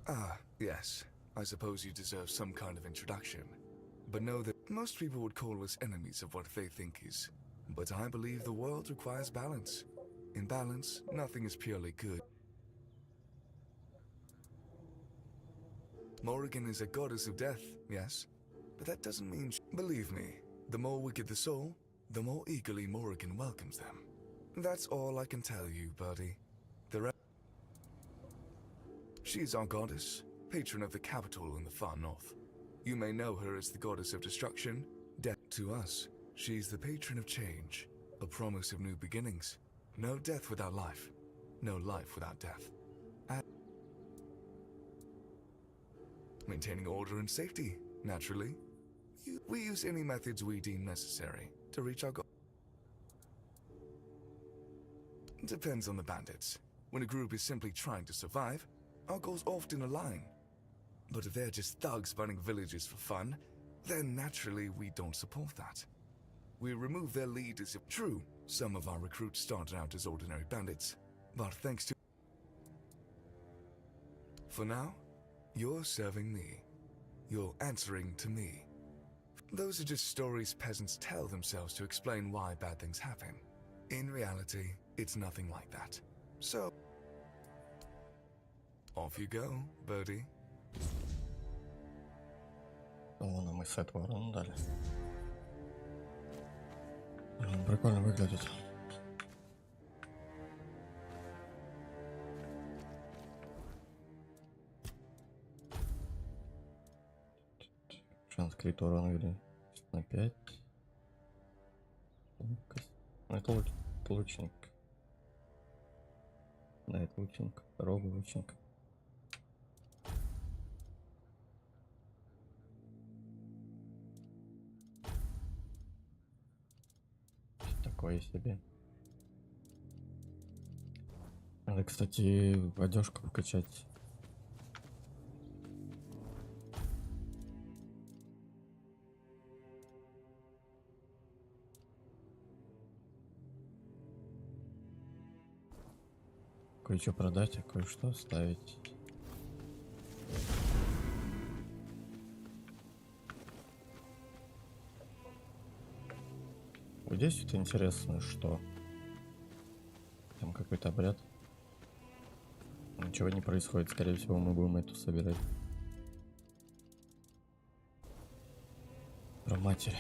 Ah, yes. I suppose you deserve some kind of introduction. But know that most people would call us enemies of what they think is. But I believe the world requires balance. In balance, nothing is purely good. Morrigan is a goddess of death, yes? But that doesn't mean... Believe me, the more wicked the soul, the more eagerly Morrigan welcomes them. That's all I can tell you, buddy. She is our goddess, patron of the capital in the far north. You may know her as the goddess of destruction, death. To us, she's the patron of change, a promise of new beginnings. No death without life, no life without death. And maintaining order and safety, naturally. We use any methods we deem necessary to reach our goal. Depends on the bandits. When a group is simply trying to survive, our goals often align. But if they're just thugs burning villages for fun, then naturally we don't support that. We remove their leaders if true. Some of our recruits started out as ordinary bandits, but thanks to... For now, you're serving me. You're answering to me. Those are just stories peasants tell themselves to explain why bad things happen. In reality, it's nothing like that. So... Off you go, birdie. О, нам и сет ворон дали. Прикольно выглядит. Шанс крит урона или на 5. Ну, это лучник. Да, это лучник. Робо лучник. Такое себе. Надо, кстати, одежку вкачать. Кое-что продать, а кое-что оставить. Вот здесь вот интересно, что там какой-то обряд. Ничего не происходит, скорее всего, мы будем эту собирать. Про матерь.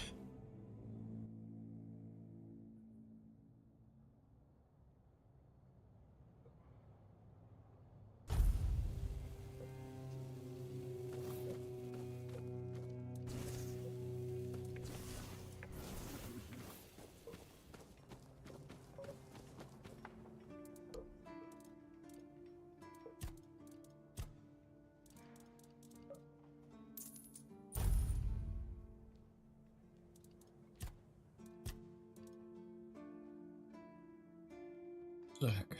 Так.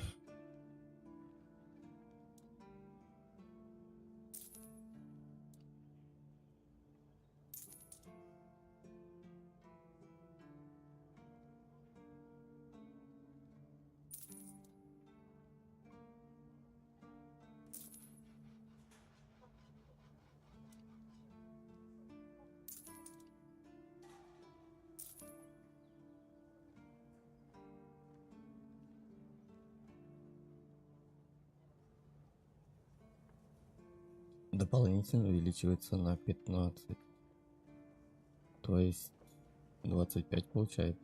Дополнительно увеличивается на 15. То есть 25 получает.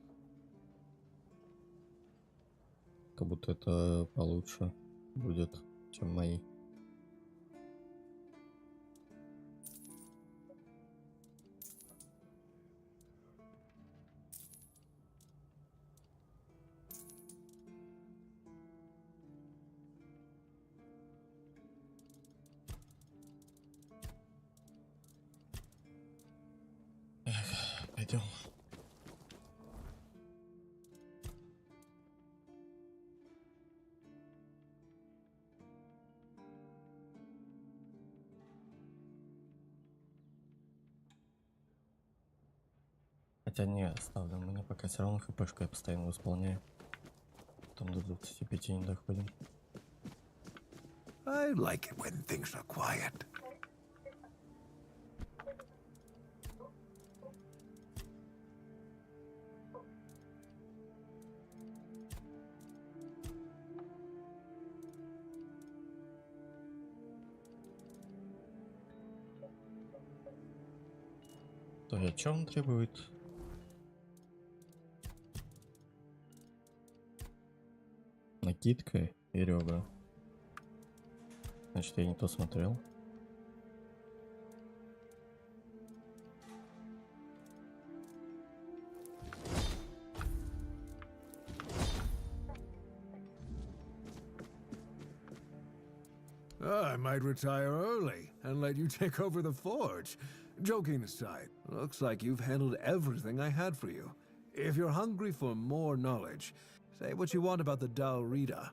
Как будто это получше будет, чем мои. видел. Хотя не, оставлю, у меня пока все равно хпшка я постоянно восполняю. Потом до 25 не доходим. I like it when things are quiet. То о чем он требует? Накидка и ребра. Значит, я не то смотрел. I might retire early and let you take over the forge. Joking aside, looks like you've handled everything I had for you. If you're hungry for more knowledge, say what you want about the Dal Rita,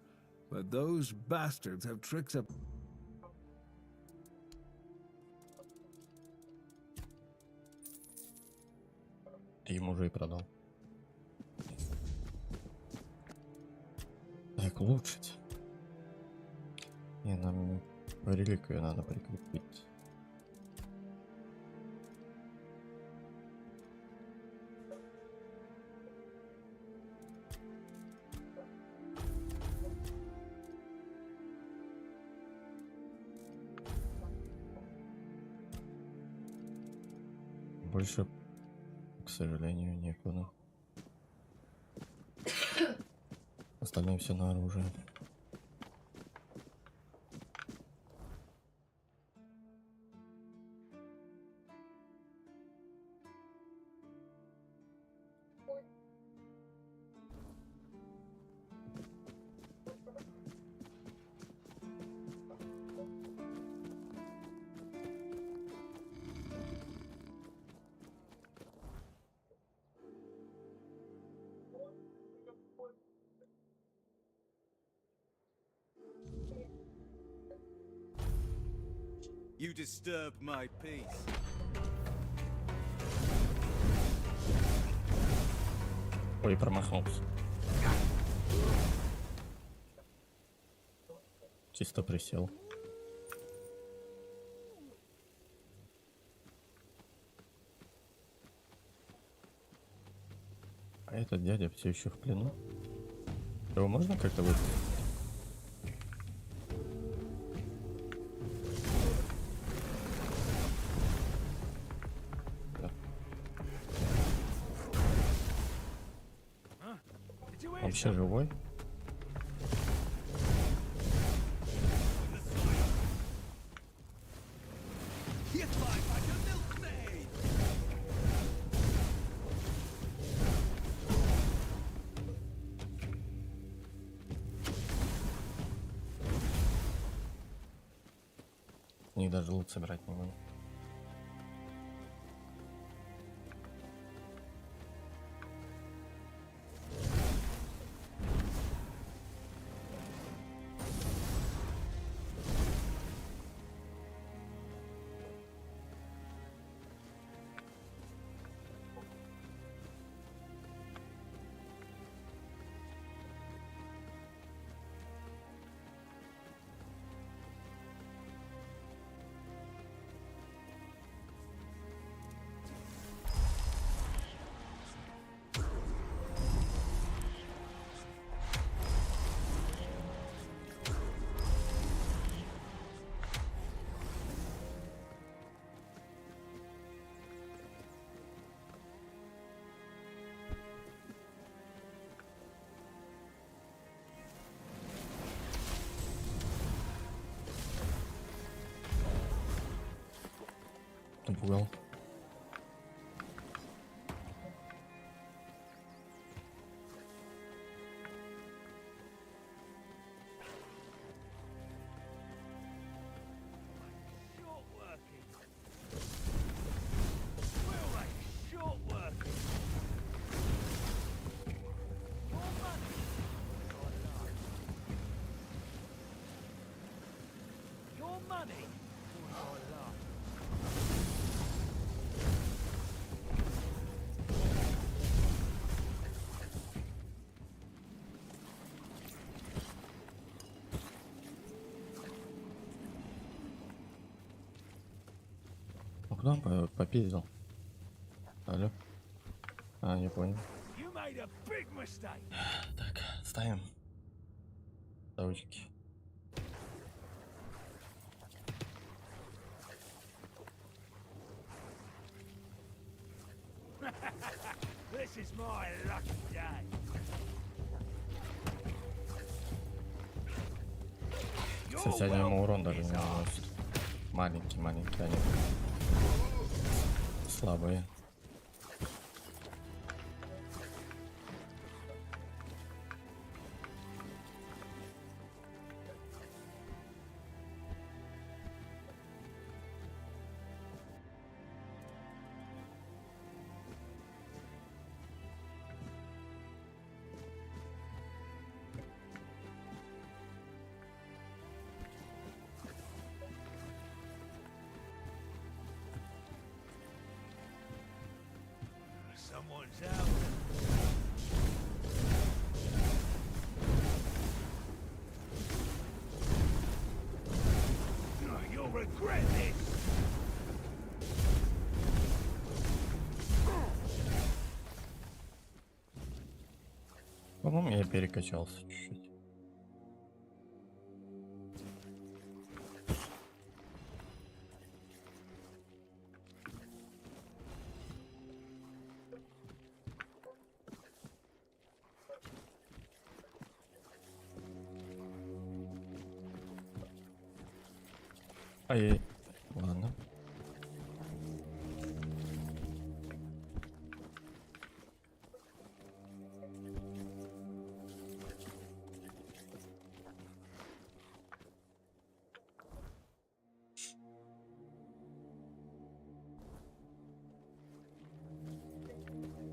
but those bastards have tricks up. Ты ему уже и продал. Так, улучшить. Не, нам реликвию надо прикрепить. Больше, к сожалению, некуда. Остальное все на оружие. You disturb my peace. Ой, промахнулся. Чисто присел. А этот дядя все еще в плену. Его можно как-то выпустить? Он вообще живой? И даже лут собирать не могу. Напугал. Куда он попиздил? Алло? А, не понял. Так, ставим. Ставочки. Кстати, они ему урон даже не наносят. Маленькие, они слабые. Someone's out. You'll regret this. По-моему, я перекачался чуть-чуть. Ай, ладно.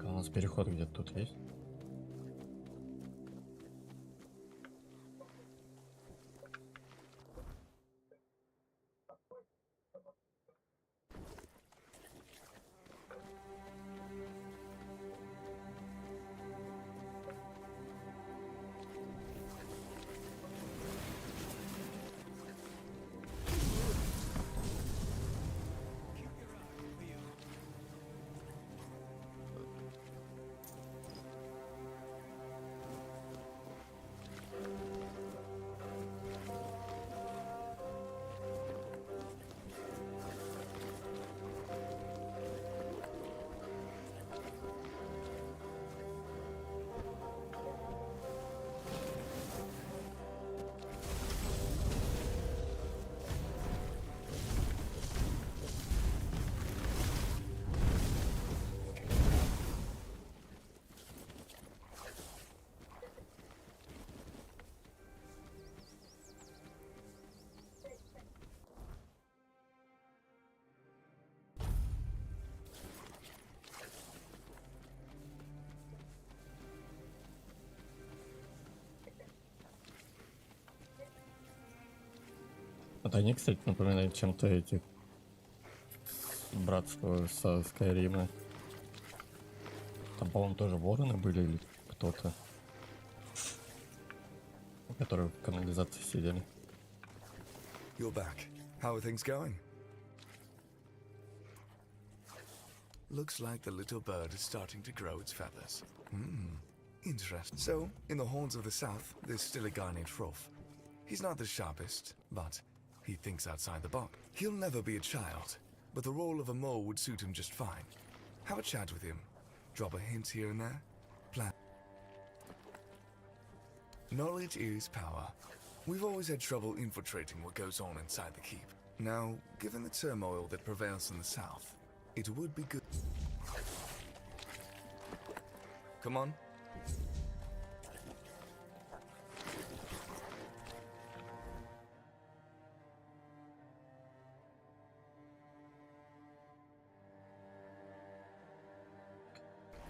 У нас переход где-то тут есть. Вот они, кстати, напоминают чем-то эти братство со Скайрима. Там, по-моему, тоже вороны были или кто-то, которые в канализации сидели. You're back. How are things going? Looks like the little bird is starting to grow its feathers. Interesting. So, in the horns of the south, there's still a guy named Hrolf. He's not the sharpest, but he thinks outside the box. He'll never be a child, but the role of a mole would suit him just fine. Have a chat with him. Drop a hint here and there. Plan. Knowledge is power. We've always had trouble infiltrating what goes on inside the keep. Now, given the turmoil that prevails in the south, it would be good. Come on.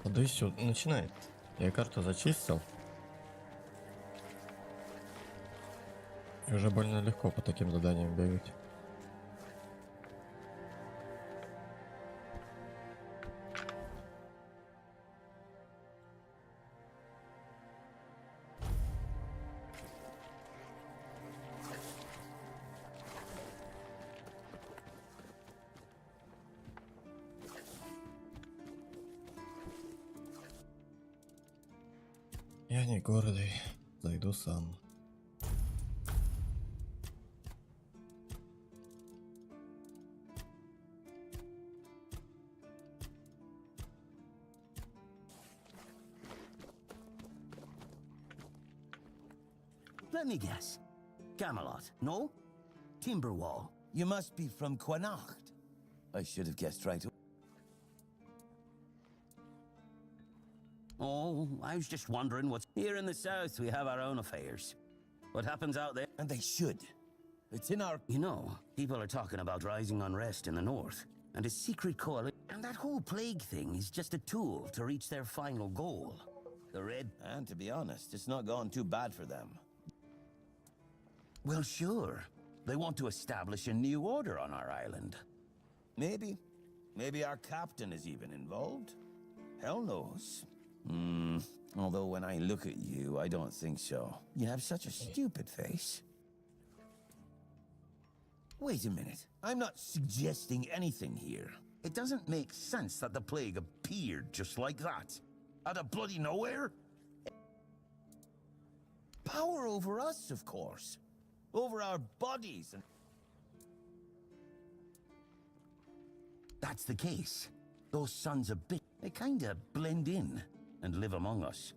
Да и все, начинает. Я карту зачистил. И уже больно легко по таким заданиям бегать. Я не гордый, зайду сам. Let me guess. Camelot, no? Timberwall. You must be from Connacht. I should have guessed right. Oh, I was just wondering what's... Here in the south, we have our own affairs. What happens out there... And they should. It's in our... You know, people are talking about rising unrest in the north. And a secret coalition. And that whole plague thing is just a tool to reach their final goal. The Red... And to be honest, it's not gone too bad for them. Well, sure. They want to establish a new order on our island. Maybe. Maybe our captain is even involved. Hell knows. Although when I look at you, I don't think so. You have such a stupid face. Wait a minute. I'm not suggesting anything here. It doesn't make sense that the plague appeared just like that. Out of bloody nowhere? Power over us, of course. Over our bodies and... That's the case. Those sons of bitch, they kinda blend in and live among us.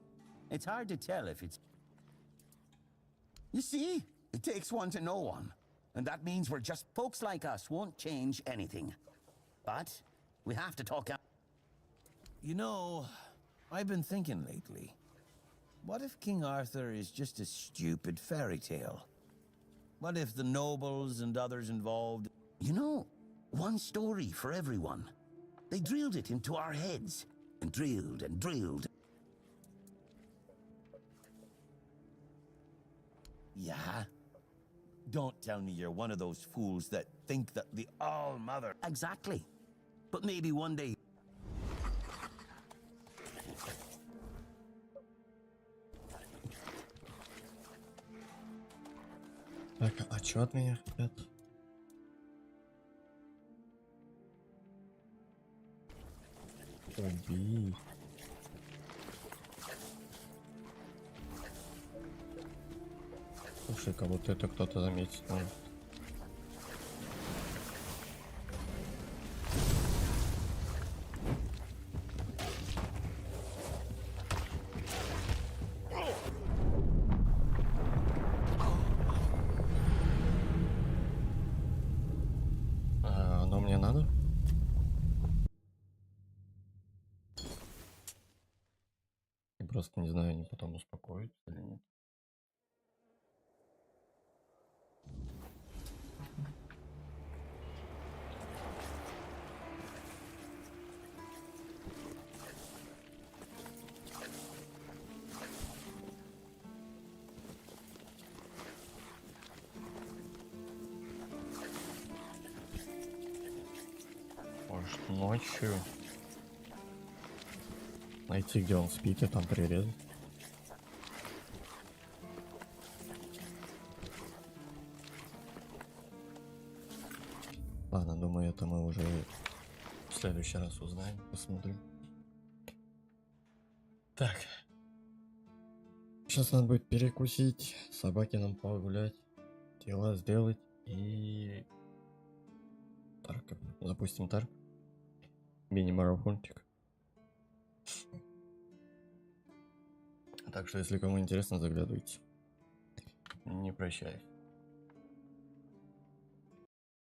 It's hard to tell if it's... You see? It takes one to know one. And that means we're just... Folks like us won't change anything. But we have to talk out... You know, I've been thinking lately. What if King Arthur is just a stupid fairy tale? What if the nobles and others involved... You know, one story for everyone. They drilled it into our heads. And drilled and drilled. Yeah? Don't tell me you're one of those fools that think that the All-Mother... Exactly. But maybe one day... Так, а чё от меня хотят? Убей. Слушай, как будто это кто-то заметит может. Оно мне надо? Я просто не знаю, они потом успокоятся или нет. Может, ночью найти, где он спит, и там прирезать. Ладно, думаю, это мы уже в следующий раз узнаем, посмотрим. Так. Сейчас надо будет перекусить, собаке нам погулять, дела сделать и... Тарк. Запустим Тарк. Мини-марафончик. Так что, если кому интересно, заглядывайте. Не прощаюсь.